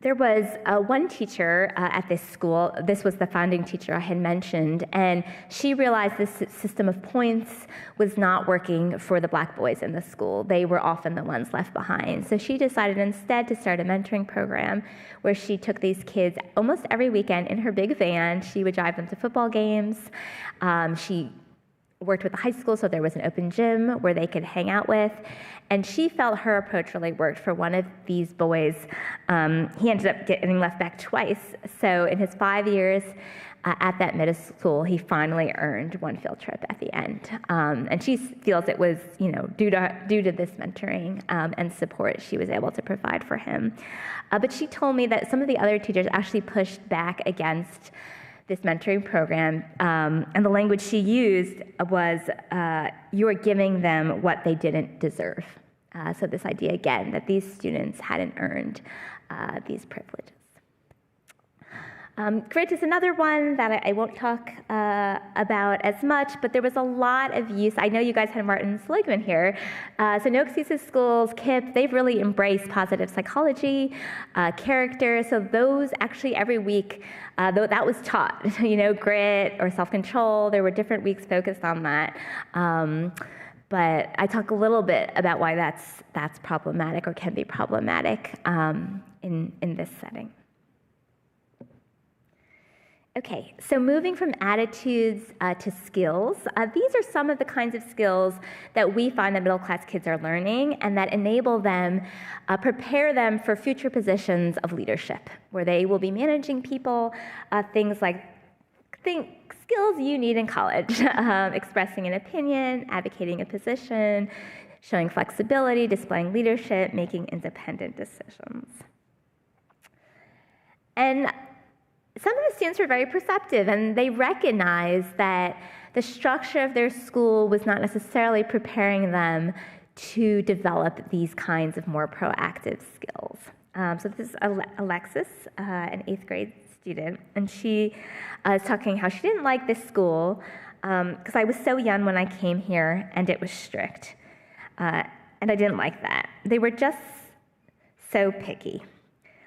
Speaker 2: There was one teacher at this school. This was the founding teacher I had mentioned, and she realized this system of points was not working for the Black boys in the school. They were often the ones left behind. So she decided instead to start a mentoring program where she took these kids almost every weekend in her big van. She would drive them to football games. She worked with the high school, so there was an open gym where they could hang out with. And she felt her approach really worked for one of these boys. He ended up getting left back twice. So in his 5 years at that middle school, he finally earned one field trip at the end. And she feels it was, due to this mentoring and support she was able to provide for him. But she told me that some of the other teachers actually pushed back against this mentoring program, and the language she used was, you are giving them what they didn't deserve. So this idea, again, that these students hadn't earned these privileges. Grit is another one that I won't talk about as much, but there was a lot of use. I know you guys had Martin Seligman here. So No Excuses Schools, KIPP, they've really embraced positive psychology, character. So those actually every week, though that was taught, grit or self-control. There were different weeks focused on that. But I talk a little bit about why that's problematic or can be problematic in this setting. Okay, so moving from attitudes to skills, these are some of the kinds of skills that we find that middle-class kids are learning and that enable them, prepare them for future positions of leadership, where they will be managing people, things like skills you need in college, expressing an opinion, advocating a position, showing flexibility, displaying leadership, making independent decisions. And some of the students were very perceptive, and they recognized that the structure of their school was not necessarily preparing them to develop these kinds of more proactive skills. So this is Alexis, an 8th grade student, and she is talking how she didn't like this school because I was so young when I came here, and it was strict. And I didn't like that. They were just so picky.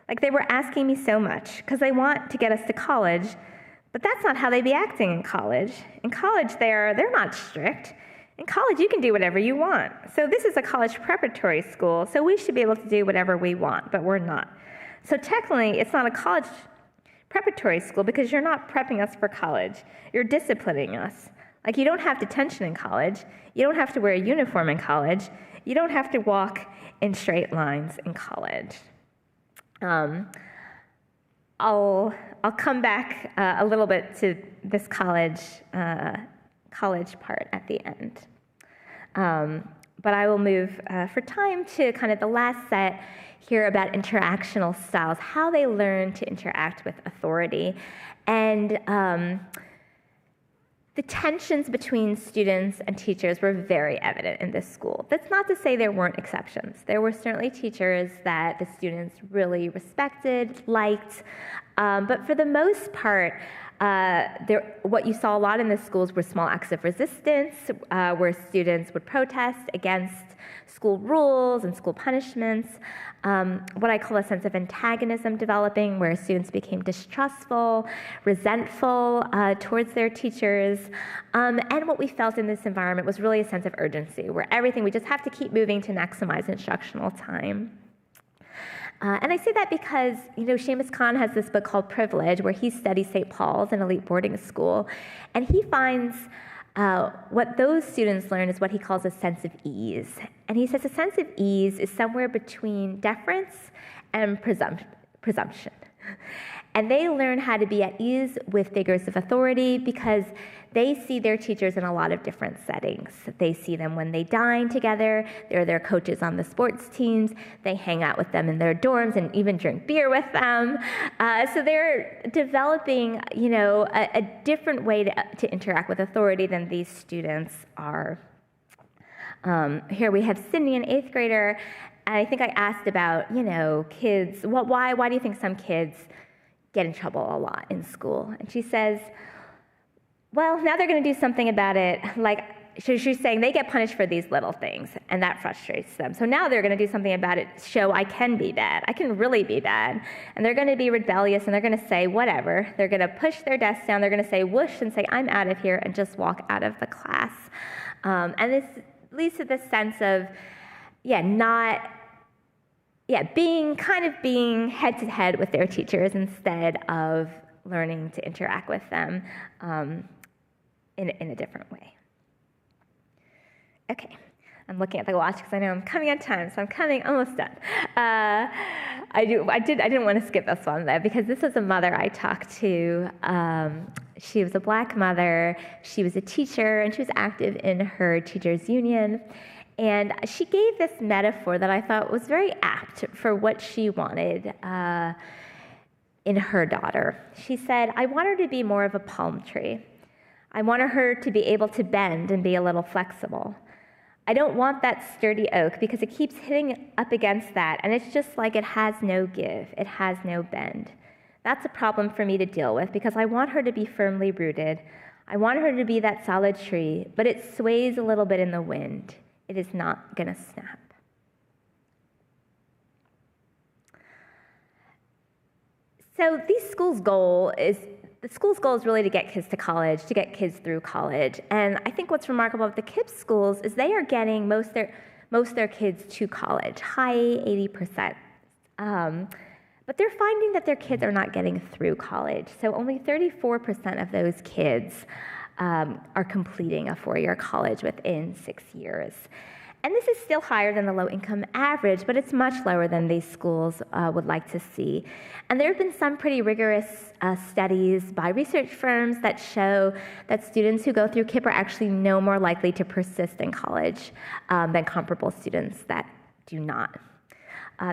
Speaker 2: Like, they were asking me so much because they want to get us to college, but that's not how they be acting in college. In college, they're not strict. In college, you can do whatever you want. So this is a college preparatory school, so we should be able to do whatever we want, but we're not. So technically, it's not a college preparatory school because you're not prepping us for college. You're disciplining us. Like, you don't have detention in college. You don't have to wear a uniform in college. You don't have to walk in straight lines in college. I'll come back a little bit to this college part at the end. But I will move for time to kind of the last set here about interactional styles, how they learn to interact with authority. And the tensions between students and teachers were very evident in this school. That's not to say there weren't exceptions. There were certainly teachers that the students really respected, liked, but for the most part, what you saw a lot in the schools were small acts of resistance, where students would protest against school rules and school punishments, what I call a sense of antagonism developing, where students became distrustful, resentful towards their teachers. And what we felt in this environment was really a sense of urgency, where we just have to keep moving to maximize instructional time. And I say that because, Seamus Khan has this book called Privilege, where he studies St. Paul's, an elite boarding school, and he finds what those students learn is what he calls a sense of ease. And he says a sense of ease is somewhere between deference and presumption. And they learn how to be at ease with figures of authority because they see their teachers in a lot of different settings. They see them when they dine together. They're their coaches on the sports teams. They hang out with them in their dorms and even drink beer with them. So they're developing, a different way to interact with authority than these students are. Here we have Sydney, an 8th grader. And I think I asked about, kids. Why do you think some kids get in trouble a lot in school? And she says, well, now they're going to do something about it. Like, so she's saying they get punished for these little things, and that frustrates them. So now they're going to do something about it, show I can be bad. I can really be bad. And they're going to be rebellious, and they're going to say whatever. They're going to push their desk down. They're going to say whoosh and say, I'm out of here, and just walk out of the class. And this leads to this sense of, being head-to-head with their teachers instead of learning to interact with them in a different way. Okay, I'm looking at the watch because I know I'm coming on time, so I'm almost done. I didn't want to skip this one though, because this was a mother I talked to. She was a Black mother. She was a teacher, and she was active in her teachers' union. And she gave this metaphor that I thought was very apt for what she wanted in her daughter. She said, I want her to be more of a palm tree. I want her to be able to bend and be a little flexible. I don't want that sturdy oak because it keeps hitting up against that, and it's just like it has no give, it has no bend. That's a problem for me to deal with because I want her to be firmly rooted. I want her to be that solid tree, but it sways a little bit in the wind. It is not going to snap. So the school's goal is really to get kids to college, to get kids through college. And I think what's remarkable about the KIPP schools is they are getting most of their kids to college, high 80%. But they're finding that their kids are not getting through college. So only 34% of those kids are completing a 4-year college within 6 years. And this is still higher than the low-income average, but it's much lower than these schools would like to see. And there have been some pretty rigorous studies by research firms that show that students who go through KIPP are actually no more likely to persist in college than comparable students that do not.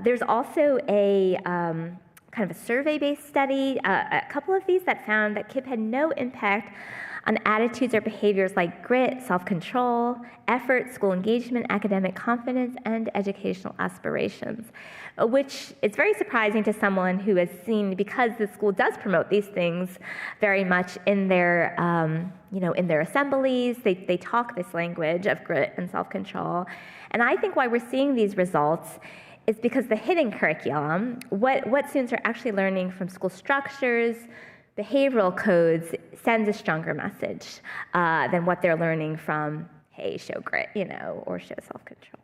Speaker 2: There's also a kind of a survey-based study, a couple of these that found that KIPP had no impact on attitudes or behaviors like grit, self-control, effort, school engagement, academic confidence, and educational aspirations, which is very surprising to someone who has seen, because the school does promote these things very much in their, in their assemblies. They talk this language of grit and self-control. And I think why we're seeing these results is because the hidden curriculum, what students are actually learning from school structures, behavioral codes, sends a stronger message than what they're learning from, hey, show grit, or show self-control.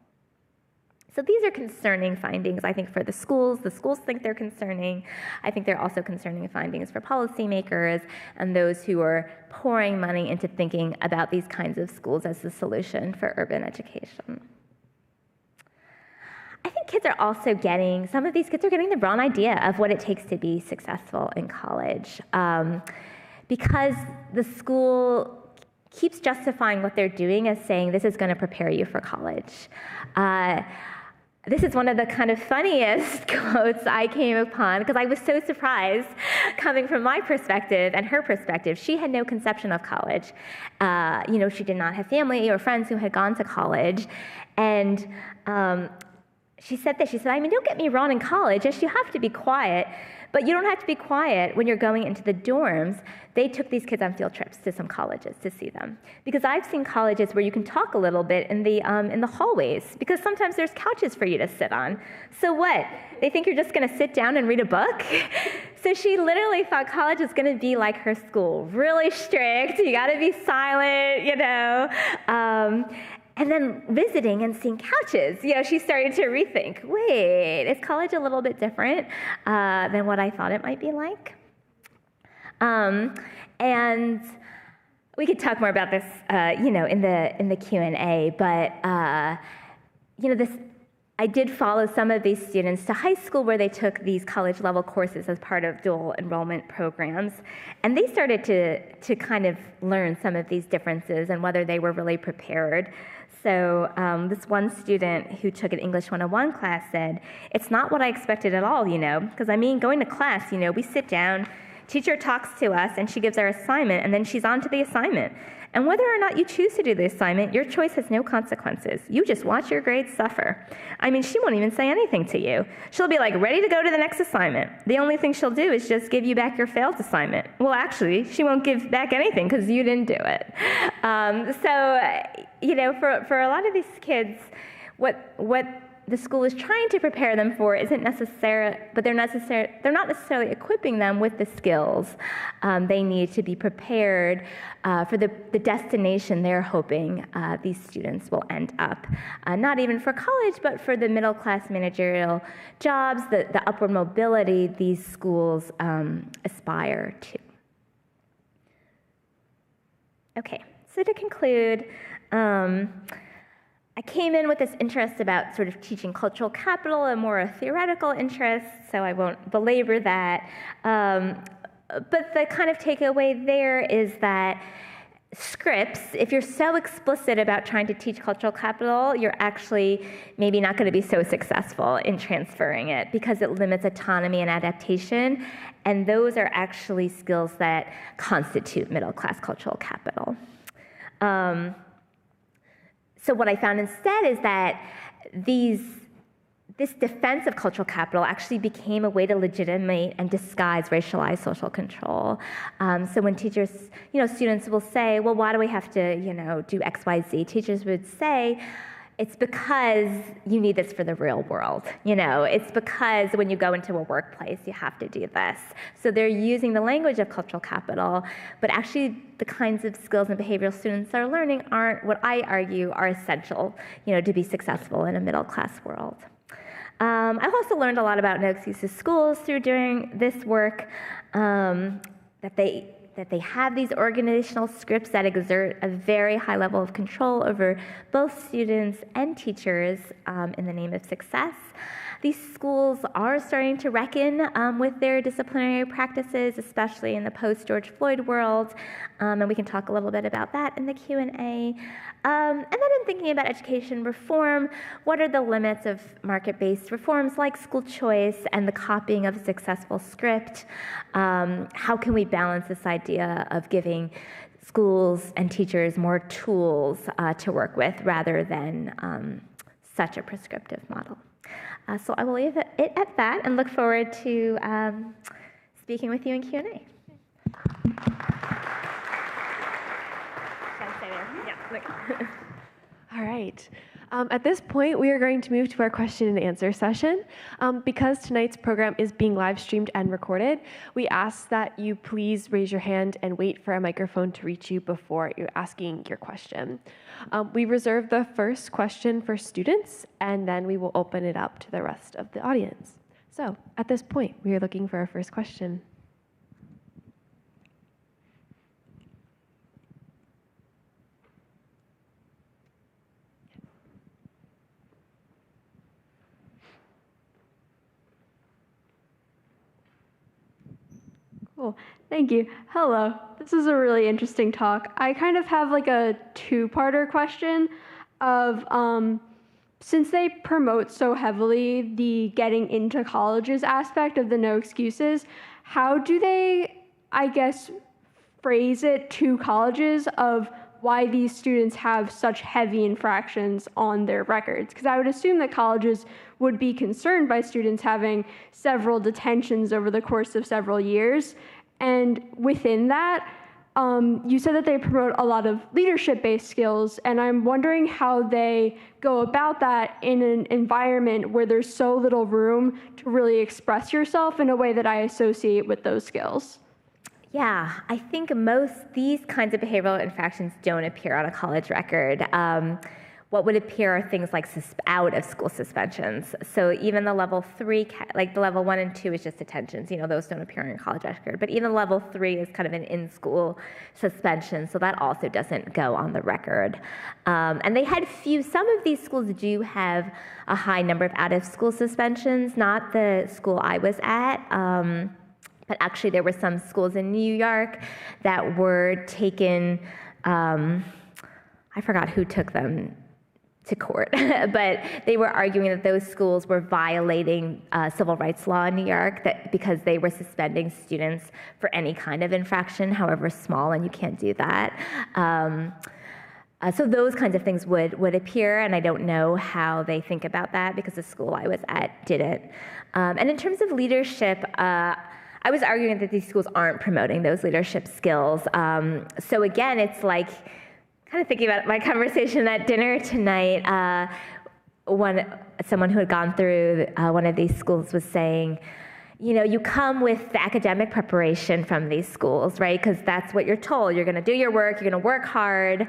Speaker 2: So these are concerning findings, I think, for the schools. The schools think they're concerning. I think they're also concerning findings for policymakers and those who are pouring money into thinking about these kinds of schools as the solution for urban education. I think some of these kids are getting the wrong idea of what it takes to be successful in college, because the school keeps justifying what they're doing as saying this is going to prepare you for college. This is one of the kind of funniest quotes I came upon, because I was so surprised coming from my perspective and her perspective. She had no conception of college. She did not have family or friends who had gone to college. And she said this. She said, don't get me wrong, in college, yes, you have to be quiet, but you don't have to be quiet when you're going into the dorms. They took these kids on field trips to some colleges to see them. Because I've seen colleges where you can talk a little bit in the hallways, because sometimes there's couches for you to sit on. So what? They think you're just going to sit down and read a book? So she literally thought college was going to be like her school, really strict, you got to be silent, And then visiting and seeing couches, she started to rethink, wait, is college a little bit different than what I thought it might be like? And we could talk more about this, in the Q&A, but, I did follow some of these students to high school where they took these college-level courses as part of dual enrollment programs, and they started to kind of learn some of these differences and whether they were really prepared. So this one student who took an English 101 class said, it's not what I expected at all, because going to class, we sit down, Teacher talks to us and she gives our assignment, and then she's on to the assignment. And whether or not you choose to do the assignment, your choice has no consequences. You just watch your grades suffer. I mean, she won't even say anything to you. She'll be like ready to go to the next assignment. The only thing she'll do is just give you back your failed assignment. Well, actually, she won't give back anything because you didn't do it. For a lot of these kids, what the school is trying to prepare them for isn't necessary, but they're not necessarily equipping them with the skills they need to be prepared for the destination they're hoping these students will end up. Not even for college, but for the middle-class managerial jobs, the upward mobility these schools aspire to. Okay, so to conclude, I came in with this interest about sort of teaching cultural capital, a more theoretical interest, so I won't belabor that. But the kind of takeaway there is that scripts, if you're so explicit about trying to teach cultural capital, you're actually maybe not going to be so successful in transferring it because it limits autonomy and adaptation, and those are actually skills that constitute middle-class cultural capital. So what I found instead is that this defense of cultural capital actually became a way to legitimate and disguise racialized social control. So when teachers, students will say, well, why do we have to, do X, Y, Z? Teachers would say, it's because you need this for the real world. It's because when you go into a workplace, you have to do this. So they're using the language of cultural capital, but actually the kinds of skills and behavioral students are learning aren't what I argue are essential, to be successful in a middle-class world. I've also learned a lot about no excuses schools through doing this work, that they have these organizational scripts that exert a very high level of control over both students and teachers in the name of success. These schools are starting to reckon with their disciplinary practices, especially in the post-George Floyd world, and we can talk a little bit about that in the Q&A. And then in thinking about education reform, what are the limits of market-based reforms like school choice and the copying of a successful script? How can we balance this idea of giving schools and teachers more tools to work with rather than such a prescriptive model? So I will leave it at that and look forward to speaking with you in Q&A. Should I stay there? Yeah. Look.
Speaker 3: All right. At this point, we are going to move to our question and answer session. Because tonight's program is being live streamed and recorded, we ask that you please raise your hand and wait for a microphone to reach you before you're asking your question. We reserve the first question for students, and then we will open it up to the rest of the audience. So at this point, we are looking for our first question.
Speaker 4: Cool. Thank you. Hello. This is a really interesting talk. I kind of have like a two-parter question of, since they promote so heavily the getting into colleges aspect of the no excuses, how do they, I guess, phrase it to colleges of why these students have such heavy infractions on their records? Because I would assume that colleges would be concerned by students having several detentions over the course of several years. And within that, you said that they promote a lot of leadership-based skills, and I'm wondering how they go about that in an environment where there's so little room to really express yourself in a way that I associate with those skills.
Speaker 2: Yeah, I think these kinds of behavioral infractions don't appear on a college record. What would appear are things like out-of-school suspensions. So even the level 3, like the level 1 and 2 is just detentions. Those don't appear on a college record. But even level 3 is kind of an in-school suspension, so that also doesn't go on the record. And they had some of these schools do have a high number of out-of-school suspensions, not the school I was at. But actually, there were some schools in New York that were taken, I forgot who took them. to court, but they were arguing that those schools were violating civil rights law in New York because they were suspending students for any kind of infraction, however small, and you can't do that. So those kinds of things would appear, and I don't know how they think about that because the school I was at didn't. And in terms of leadership, I was arguing that these schools aren't promoting those leadership skills. So again, it's like, kind of thinking about my conversation at dinner tonight, someone who had gone through one of these schools was saying, you come with the academic preparation from these schools, right? Because that's what you're told. You're going to do your work, you're going to work hard,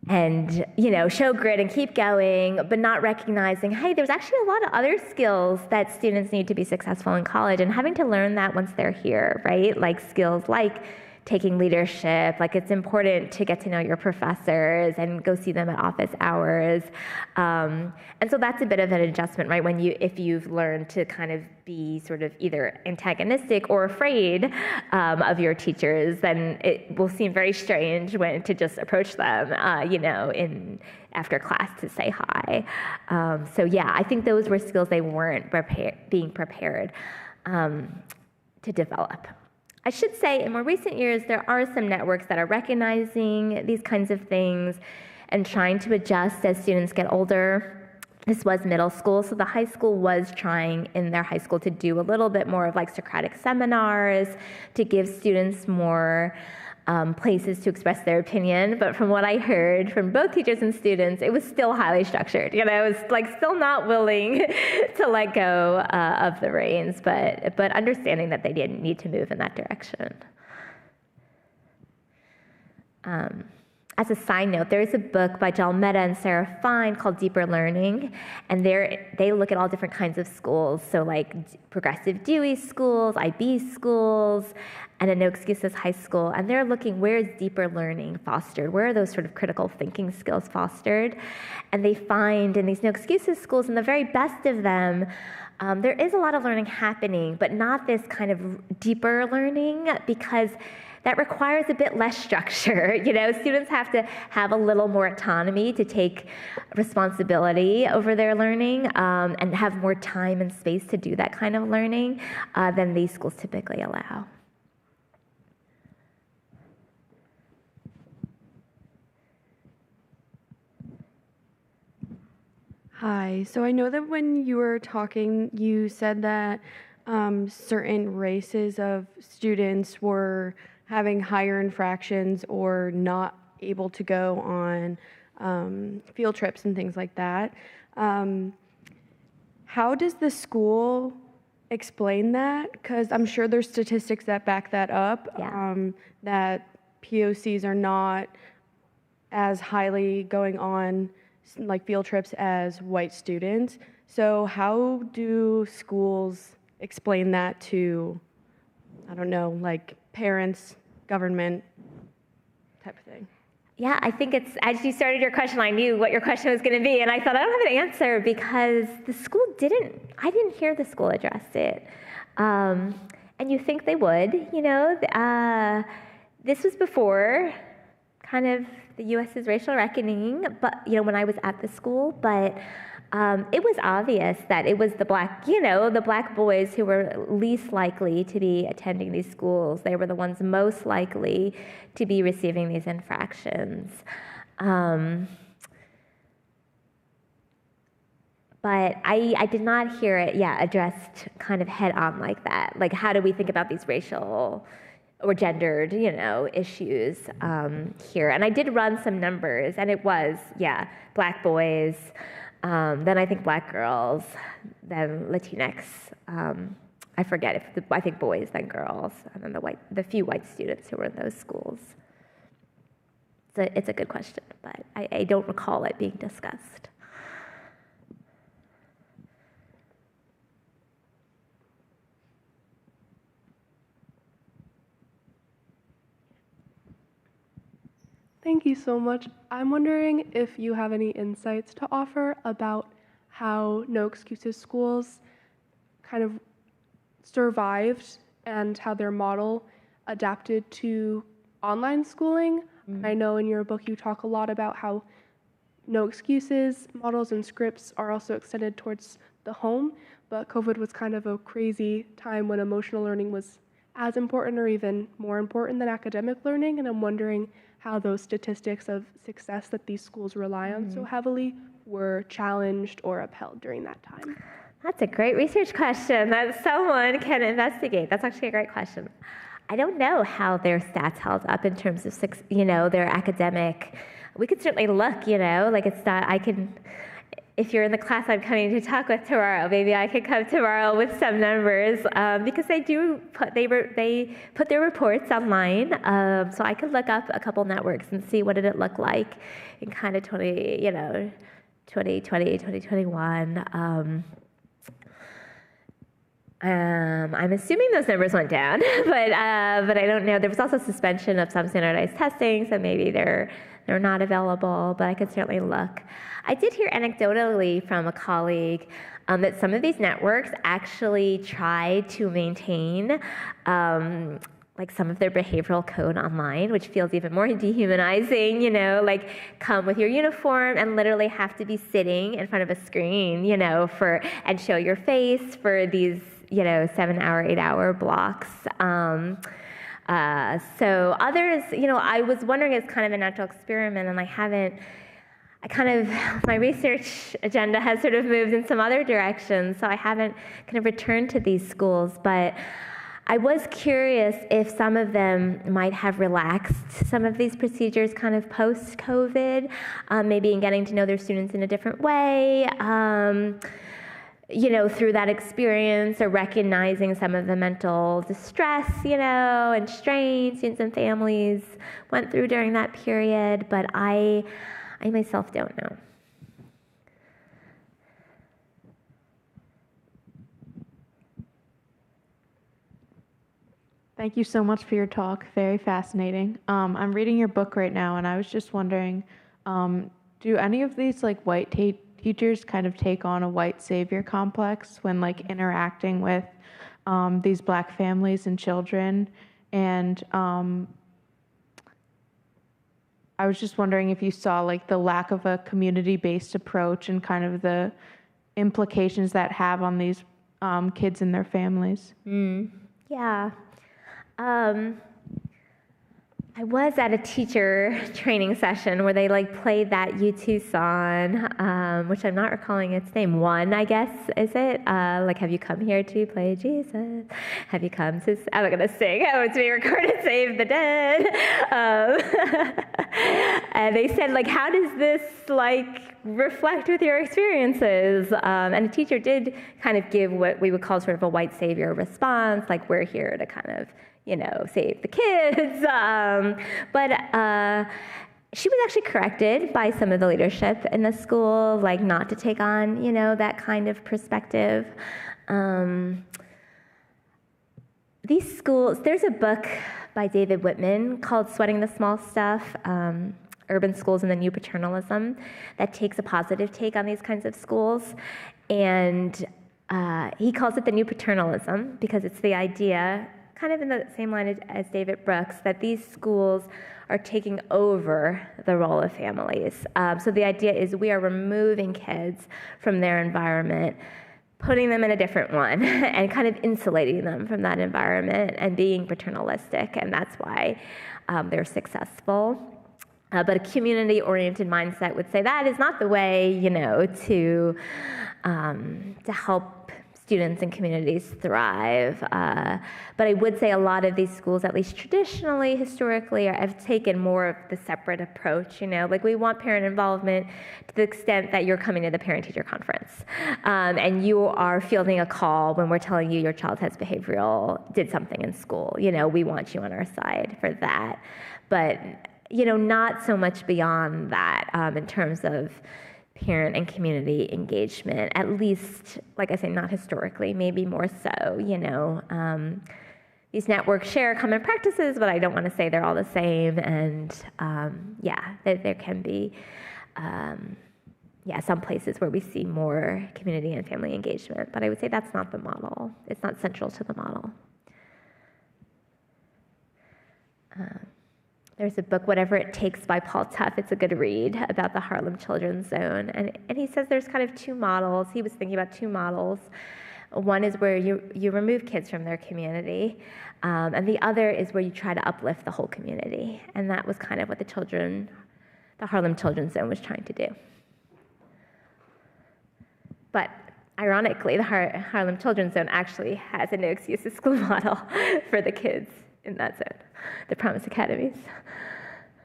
Speaker 2: and show grit and keep going, but not recognizing, hey, there's actually a lot of other skills that students need to be successful in college, and having to learn that once they're here, right? Like skills like taking leadership, like it's important to get to know your professors and go see them at office hours. And so that's a bit of an adjustment, right? If you've learned to kind of be sort of either antagonistic or afraid of your teachers, then it will seem very strange to just approach them, after class to say hi. So yeah, I think those were skills they weren't being prepared to develop. I should say in more recent years, there are some networks that are recognizing these kinds of things and trying to adjust as students get older. This was middle school, so the high school was trying in their high school to do a little bit more of like Socratic seminars to give students more places to express their opinion, but from what I heard from both teachers and students, it was still highly structured. It was like still not willing to let go of the reins, but understanding that they didn't need to move in that direction. As a side note, there is a book by Joel Mehta and Sarah Fine called Deeper Learning, and they look at all different kinds of schools, so like progressive Dewey schools, IB schools, and a No Excuses high school, and they're looking where is deeper learning fostered, where are those sort of critical thinking skills fostered, and they find in these No Excuses schools, and the very best of them, there is a lot of learning happening, but not this kind of deeper learning, because that requires a bit less structure. Students have to have a little more autonomy to take responsibility over their learning and have more time and space to do that kind of learning than these schools typically allow.
Speaker 5: Hi, so I know that when you were talking, you said that certain races of students were having higher infractions or not able to go on field trips and things like that. How does the school explain that? Because I'm sure there's statistics that back that up, that POCs are not as highly going on like field trips as white students. So how do schools explain that to, I don't know, like parents, government type of thing?
Speaker 2: Yeah, I think it's, as you started your question, I knew what your question was going to be, and I thought, I don't have an answer because the school I didn't hear the school address it. And you think they would, this was before kind of the U.S.'s racial reckoning, but, when I was at the school, but it was obvious that it was the black boys who were least likely to be attending these schools. They were the ones most likely to be receiving these infractions. But I did not hear it, addressed kind of head on like that. Like, how do we think about these racial or gendered, issues here? And I did run some numbers, and it was, black boys, then I think black girls, then Latinx. I forget I think boys, then girls, and then the few white students who were in those schools. It's a good question, but I don't recall it being discussed.
Speaker 6: Thank you so much. I'm wondering if you have any insights to offer about how No Excuses schools kind of survived and how their model adapted to online schooling. Mm-hmm. I know in your book you talk a lot about how no excuses models and scripts are also extended towards the home, but COVID was kind of a crazy time when emotional learning was as important or even more important than academic learning, and I'm wondering how those statistics of success that these schools rely on so heavily were challenged or upheld during that time.
Speaker 2: That's a great research question that someone can investigate. That's actually a great question. I don't know how their stats held up in terms of, their academic. We could certainly look, like it's not, I can, if you're in the class I'm coming to talk with tomorrow, maybe I could come tomorrow with some numbers, because they put their reports online, so I could look up a couple networks and see what did it look like in kind of 2020, 2021. I'm assuming those numbers went down, but I don't know. There was also suspension of some standardized testing, so maybe they're not available, but I could certainly look. I did hear anecdotally from a colleague that some of these networks actually try to maintain like some of their behavioral code online, which feels even more dehumanizing, like come with your uniform and literally have to be sitting in front of a screen, and show your face for these, 7-hour, 8-hour blocks. So others, I was wondering, it's kind of a natural experiment, and my research agenda has sort of moved in some other directions, so I haven't kind of returned to these schools, but I was curious if some of them might have relaxed some of these procedures kind of post-COVID, maybe in getting to know their students in a different way, through that experience, or recognizing some of the mental distress, and strain students and families went through during that period, but I myself don't know.
Speaker 7: Thank you so much for your talk. Very fascinating. I'm reading your book right now, and I was just wondering, do any of these white teachers kind of take on a white savior complex when interacting with these Black families and children? And I was just wondering if you saw the lack of a community-based approach and kind of the implications that have on these kids and their families.
Speaker 2: Yeah. I was at a teacher training session where they played that U2 song, which I'm not recalling its name. One, I guess, is it? Have you come here to play Jesus? Have you come to? I'm not gonna sing. Oh, it's being recorded. Save the dead. And they said, how does this reflect with your experiences? And a teacher did kind of give what we would call sort of a white savior response, we're here to kind of save the kids. But she was actually corrected by some of the leadership in the school, not to take on, that kind of perspective. These schools, there's a book by David Whitman called Sweating the Small Stuff, Urban Schools and the New Paternalism, that takes a positive take on these kinds of schools. And he calls it the new paternalism because it's the idea, kind of in the same line as David Brooks, that these schools are taking over the role of families. So the idea is we are removing kids from their environment, putting them in a different one, and kind of insulating them from that environment and being paternalistic, and that's why they're successful. But a community-oriented mindset would say that is not the way, to help students and communities thrive. But I would say a lot of these schools, at least traditionally, historically, have taken more of the separate approach. We want parent involvement to the extent that you're coming to the parent-teacher conference, and you are fielding a call when we're telling you your child did something in school. We want you on our side for that. But not so much beyond that in terms of parent and community engagement, at least, like I say, not historically, maybe more so, these networks share common practices, but I don't want to say they're all the same, and there can be, some places where we see more community and family engagement, but I would say that's not the model. It's not central to the model. there's a book, Whatever It Takes by Paul Tuff. It's a good read about the Harlem Children's Zone. And he says there's kind of two models. He was thinking about two models. One is where you remove kids from their community, and the other is where you try to uplift the whole community. And that was kind of what the Harlem Children's Zone was trying to do. But ironically, the Harlem Children's Zone actually has a no excuses school model for the kids in that zone, the Promise Academies.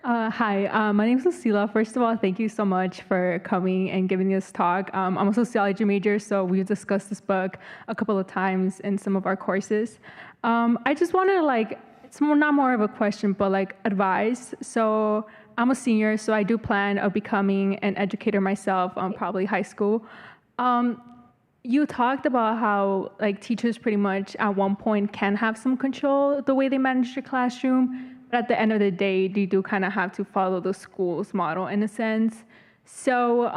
Speaker 8: Hi, my name is Lucila. First of all, thank you so much for coming and giving this talk. I'm a sociology major, so we've discussed this book a couple of times in some of our courses. I just wanted to it's not more of a question, but advice. So I'm a senior, so I do plan on becoming an educator myself, probably high school. You talked about how teachers pretty much at one point can have some control the way they manage your classroom, but at the end of the day, they do kind of have to follow the school's model in a sense. So,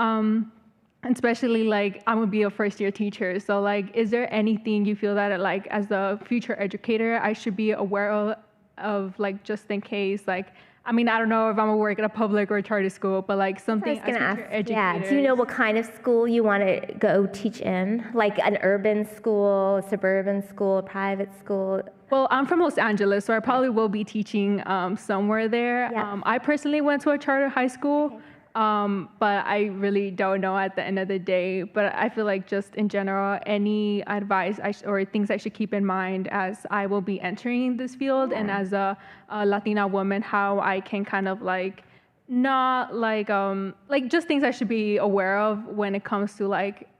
Speaker 8: especially I'm gonna be a first-year teacher. So is there anything you feel that as a future educator, I should be aware of just in case I don't know if I'm gonna work at a public or a charter school, but something as future educators.
Speaker 2: Yeah, do you know what kind of school you want to go teach in? Like an urban school, a suburban school, a private school?
Speaker 8: Well, I'm from Los Angeles, so I probably will be teaching somewhere there.
Speaker 2: Yeah.
Speaker 8: I personally went to a charter high school, but I really don't know at the end of the day. But I feel just in general, any advice or things I should keep in mind as I will be entering this field, and as a Latina woman, how I can kind of not just things I should be aware of when it comes to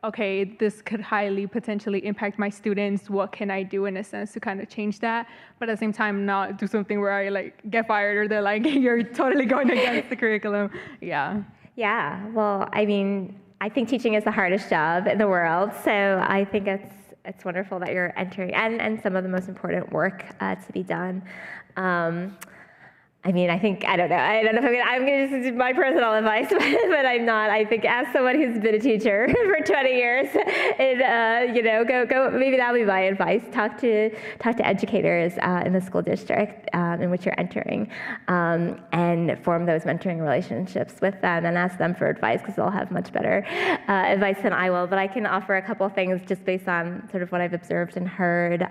Speaker 8: okay, this could highly potentially impact my students. What can I do in a sense to kind of change that? But at the same time, not do something where I get fired or they're you're totally going against the curriculum. Yeah.
Speaker 2: Yeah. Well, I think teaching is the hardest job in the world. So I think it's wonderful that you're entering and some of the most important work to be done. I don't know if I'm going to just do my personal advice, but I'm not. I think as someone who's been a teacher for 20 years, go, maybe that'll be my advice. Talk to educators in the school district in which you're entering, and form those mentoring relationships with them and ask them for advice, because they'll have much better advice than I will. But I can offer a couple of things just based on sort of what I've observed and heard.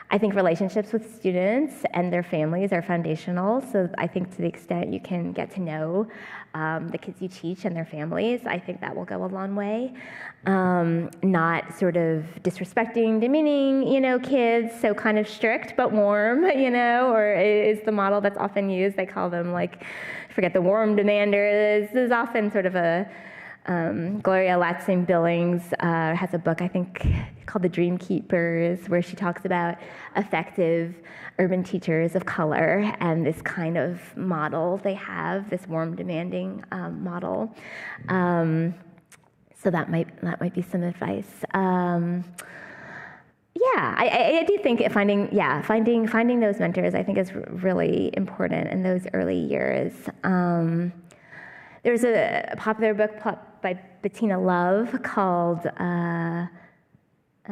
Speaker 2: I think relationships with students and their families are foundational. So I think to the extent you can get to know the kids you teach and their families, I think that will go a long way. Not sort of disrespecting, demeaning, kids, so kind of strict but warm, or is the model that's often used. They call them forget the warm demander. This is often sort of a Gloria Latson-Billings has a book, I think, called The Dream Keepers, where she talks about effective urban teachers of color and this kind of model they have, this warm, demanding model. So that might be some advice. I do think finding those mentors, I think, is really important in those early years. There's a popular book by Bettina Love called,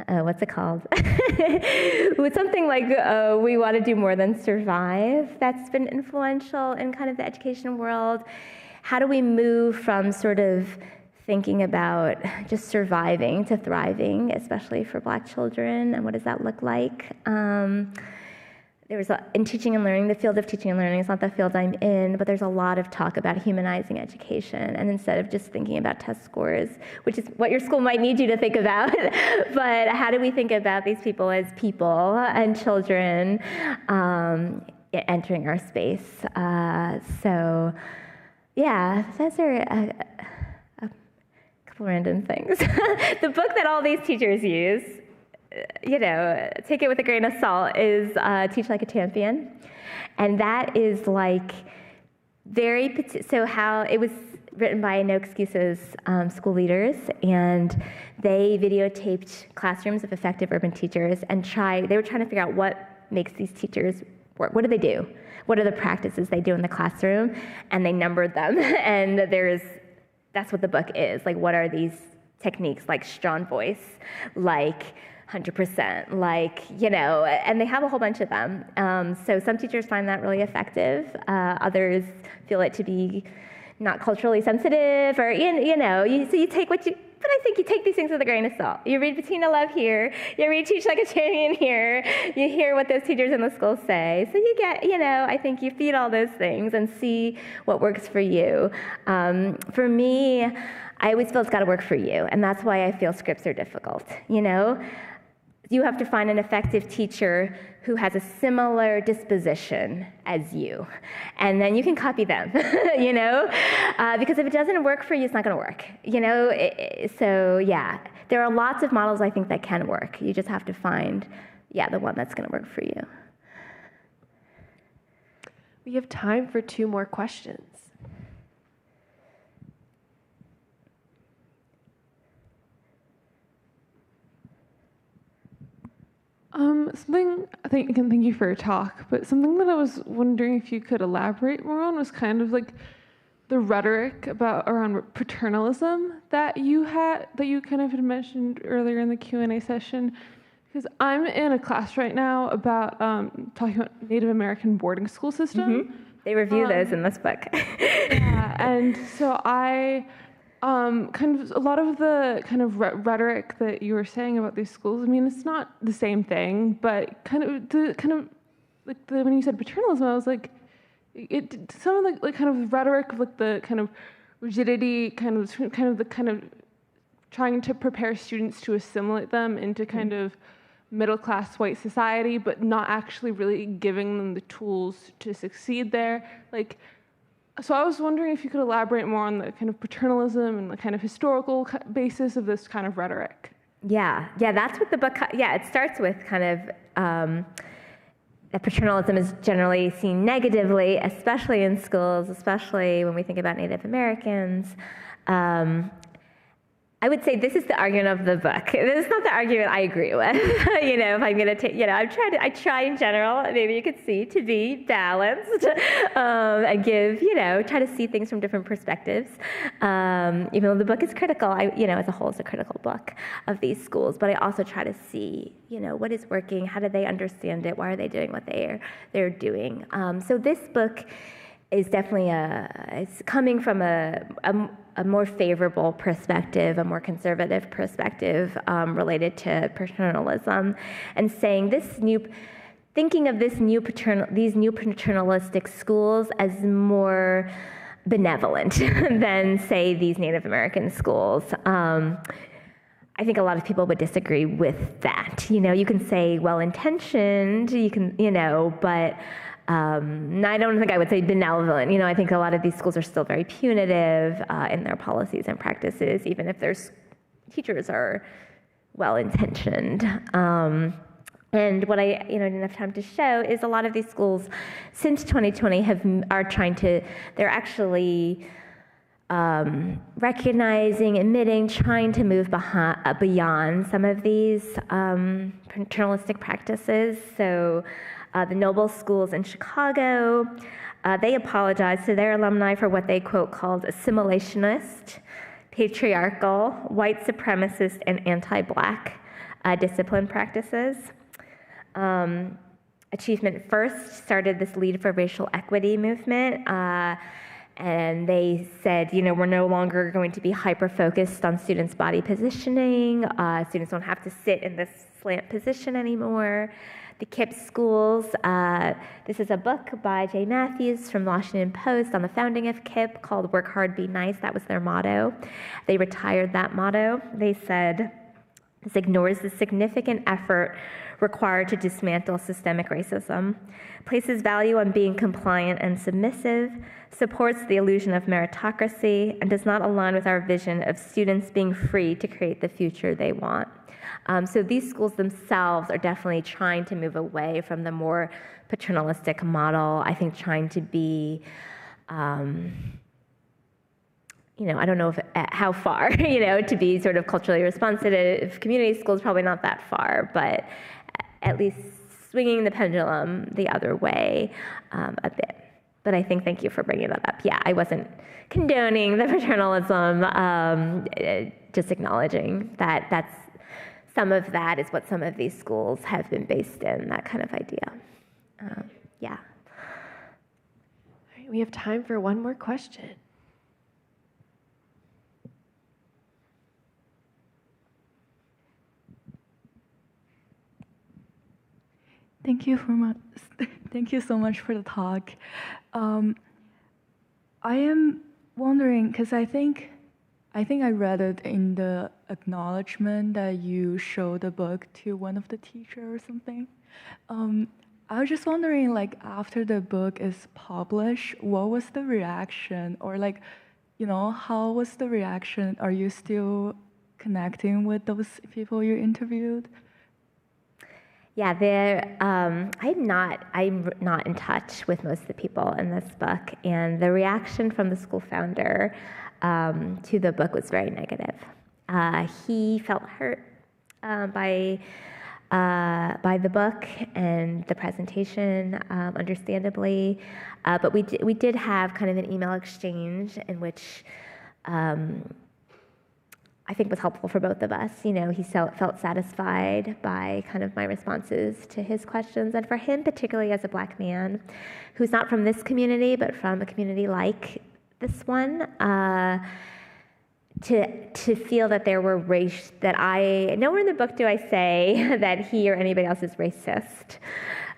Speaker 2: what's it called? With something We Want to Do More Than Survive. That's been influential in kind of the education world. How do we move from sort of thinking about just surviving to thriving, especially for Black children, and what does that look like? In teaching and learning, the field of teaching and learning is not the field I'm in, but there's a lot of talk about humanizing education, and instead of just thinking about test scores, which is what your school might need you to think about, but how do we think about these people as people and children entering our space? Those are a couple random things. The book that all these teachers use, take it with a grain of salt, is Teach Like a Champion. And that is how it was written by No Excuses school leaders, and they videotaped classrooms of effective urban teachers and they were trying to figure out what makes these teachers work. What do they do? What are the practices they do in the classroom? And they numbered them, and that's what the book is. What are these techniques, like strong voice, 100%, like, and they have a whole bunch of them. So some teachers find that really effective. Others feel it to be not culturally sensitive, or, so you take what you, but I think you take these things with a grain of salt. You read Bettina Love here, you read Teach Like a Champion here, you hear what those teachers in the school say. So you get, I think you feed all those things and see what works for you. For me, I always feel it's got to work for you, and that's why I feel scripts are difficult, You have to find an effective teacher who has a similar disposition as you, and then you can copy them, because if it doesn't work for you, it's not going to work, So yeah, there are lots of models I think that can work. You just have to find, the one that's going to work for you.
Speaker 3: We have time for 2 more questions.
Speaker 9: Thank you for your talk, but something that I was wondering if you could elaborate more on was kind of like the rhetoric around paternalism that you kind of had mentioned earlier in the Q&A session, because I'm in a class right now about talking about Native American boarding school system.
Speaker 2: Mm-hmm. They review those in this book.
Speaker 9: Yeah, and so I kind of a lot of the kind of rhetoric that you were saying about these schools. I mean, it's not the same thing, but when you said paternalism, I was like, some of the kind of rhetoric of like the kind of rigidity, kind of trying to prepare students to assimilate them into kind of middle-class white society, but not actually really giving them the tools to succeed there, like. So I was wondering if you could elaborate more on the kind of paternalism and the kind of historical basis of this kind of rhetoric.
Speaker 2: Yeah, that's what the book, it starts with kind of that paternalism is generally seen negatively, especially in schools, especially when we think about Native Americans. I would say this is the argument of the book. This is not the argument I agree with. If I'm going to take, I try in general, maybe you could see, to be balanced and give, try to see things from different perspectives. Even though the book is critical, as a whole, it's a critical book of these schools. But I also try to see, what is working, how do they understand it, why are they doing what they're doing. So this book is definitely it's coming from a more favorable perspective, a more conservative perspective related to paternalism, and saying thinking of these new paternalistic schools as more benevolent than, say, these Native American schools. I think a lot of people would disagree with that. You can say well-intentioned, but I don't think I would say benevolent. I think a lot of these schools are still very punitive in their policies and practices, even if their teachers are well-intentioned. And what I didn't have time to show is a lot of these schools since 2020 they're actually recognizing, admitting, trying to move beyond some of these paternalistic practices. So the Noble schools in Chicago, they apologized to their alumni for what they, quote, called assimilationist, patriarchal, white supremacist, and anti-Black discipline practices. Achievement First started this Lead for Racial Equity movement, and they said, we're no longer going to be hyper-focused on students' body positioning. Students don't have to sit in this slant position anymore. The KIPP schools, this is a book by Jay Matthews from the Washington Post on the founding of KIPP called Work Hard, Be Nice. That was their motto. They retired that motto. They said, this ignores the significant effort required to dismantle systemic racism, places value on being compliant and submissive, supports the illusion of meritocracy, and does not align with our vision of students being free to create the future they want. So these schools themselves are definitely trying to move away from the more paternalistic model, I think trying to be, I don't know how far, to be sort of culturally responsive. Community schools, probably not that far, but at least swinging the pendulum the other way a bit. But I think, thank you for bringing that up. Yeah, I wasn't condoning the paternalism, just acknowledging that that's some of that is what some of these schools have been based in, that kind of idea. Yeah.
Speaker 3: All right, we have time for one more question.
Speaker 10: Thank you so much for the talk. I am wondering, because I think I read it in the acknowledgement that you showed the book to one of the teachers or something. I was just wondering, like, after the book is published, what was the reaction? Or, like, how was the reaction? Are you still connecting with those people you interviewed?
Speaker 2: Yeah, I'm not in touch with most of the people in this book, and the reaction from the school founder to the book was very negative. He felt hurt by the book and the presentation, understandably, but we did have kind of an email exchange in which I think was helpful for both of us. He felt satisfied by kind of my responses to his questions, and for him, particularly as a Black man, who's not from this community, but from a community like this one, to feel that there were nowhere in the book do I say that he or anybody else is racist,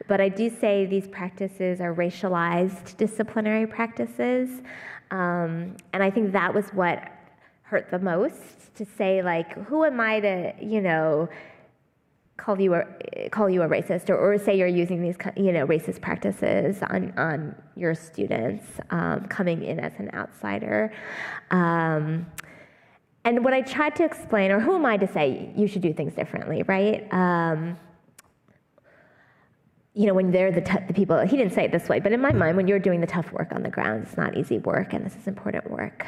Speaker 2: but I do say these practices are racialized disciplinary practices, and I think that was what hurt the most, to say, like, who am I to, call you a racist, or say you're using these, racist practices on your students, coming in as an outsider. And what I tried to explain, or who am I to say you should do things differently, right? When they're the people, he didn't say it this way, but in my mind, when you're doing the tough work on the ground, it's not easy work, and this is important work.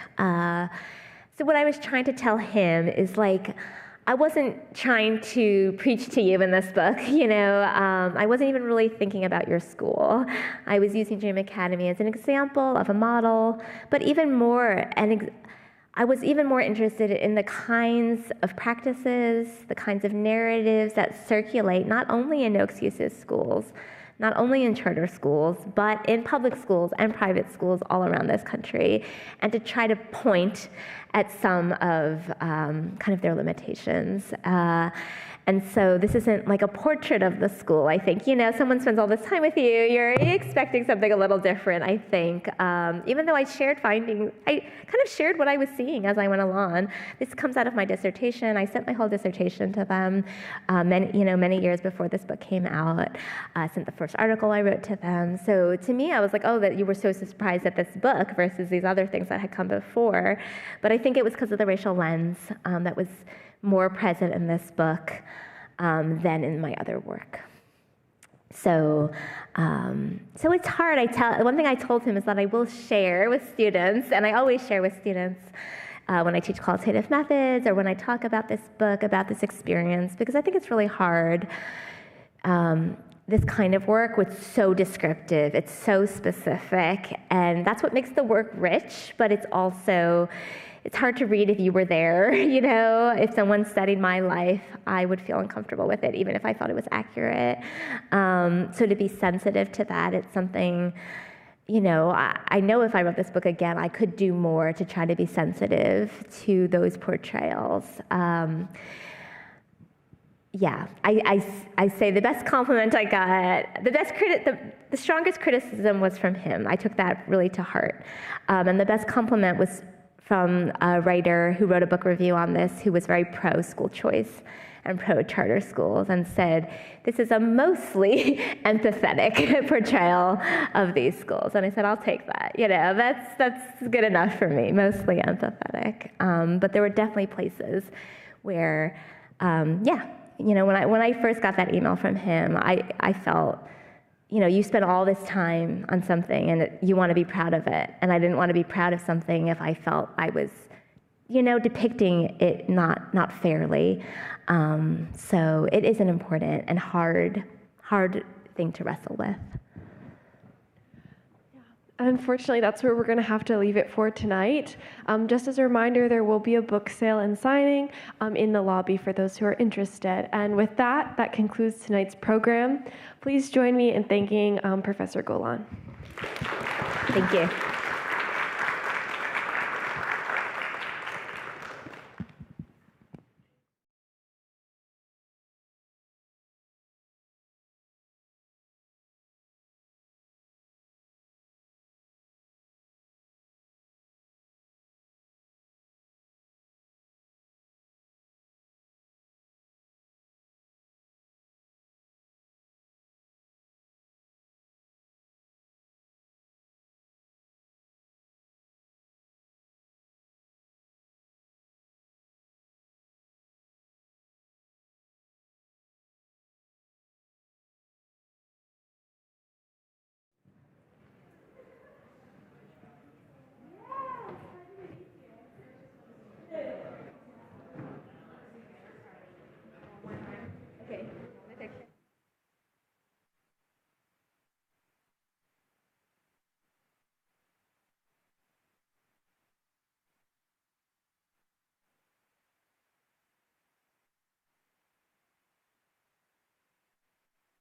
Speaker 2: So what I was trying to tell him is, like, I wasn't trying to preach to you in this book, I wasn't even really thinking about your school. I was using Dream Academy as an example of a model, but even more, I was even more interested in the kinds of practices, the kinds of narratives that circulate not only in no excuses schools, not only in charter schools, but in public schools and private schools all around this country, and to try to point at some of kind of their limitations. And so this isn't like a portrait of the school. I think, someone spends all this time with you, you're expecting something a little different, I think. Even though I shared findings, I kind of shared what I was seeing as I went along. This comes out of my dissertation. I sent my whole dissertation to them many years before this book came out. I sent the first article I wrote to them. So to me, I was like, oh, that you were so surprised at this book versus these other things that had come before. But I think it was because of the racial lens that was more present in this book than in my other work. So it's hard. One thing I told him is that I will share with students, and I always share with students when I teach qualitative methods or when I talk about this book, about this experience, because I think it's really hard. This kind of work was so descriptive, it's so specific, and that's what makes the work rich, but it's hard to read if you were there, If someone studied my life, I would feel uncomfortable with it, even if I thought it was accurate. So to be sensitive to that, it's something, I know if I wrote this book again, I could do more to try to be sensitive to those portrayals. I say the best compliment I got, the strongest criticism was from him. I took that really to heart. And the best compliment was from a writer who wrote a book review on this, who was very pro-school choice and pro-charter schools, and said, this is a mostly empathetic portrayal of these schools. And I said, I'll take that. That's good enough for me, mostly empathetic. But there were definitely places where, when I first got that email from him, I felt, you spend all this time on something and you want to be proud of it. And I didn't want to be proud of something if I felt I was, depicting it not fairly. So it is an important and hard thing to wrestle with.
Speaker 3: Unfortunately, that's where we're going to have to leave it for tonight. Just as a reminder, there will be a book sale and signing in the lobby for those who are interested. And with that, that concludes tonight's program. Please join me in thanking Professor Golann.
Speaker 2: Thank you.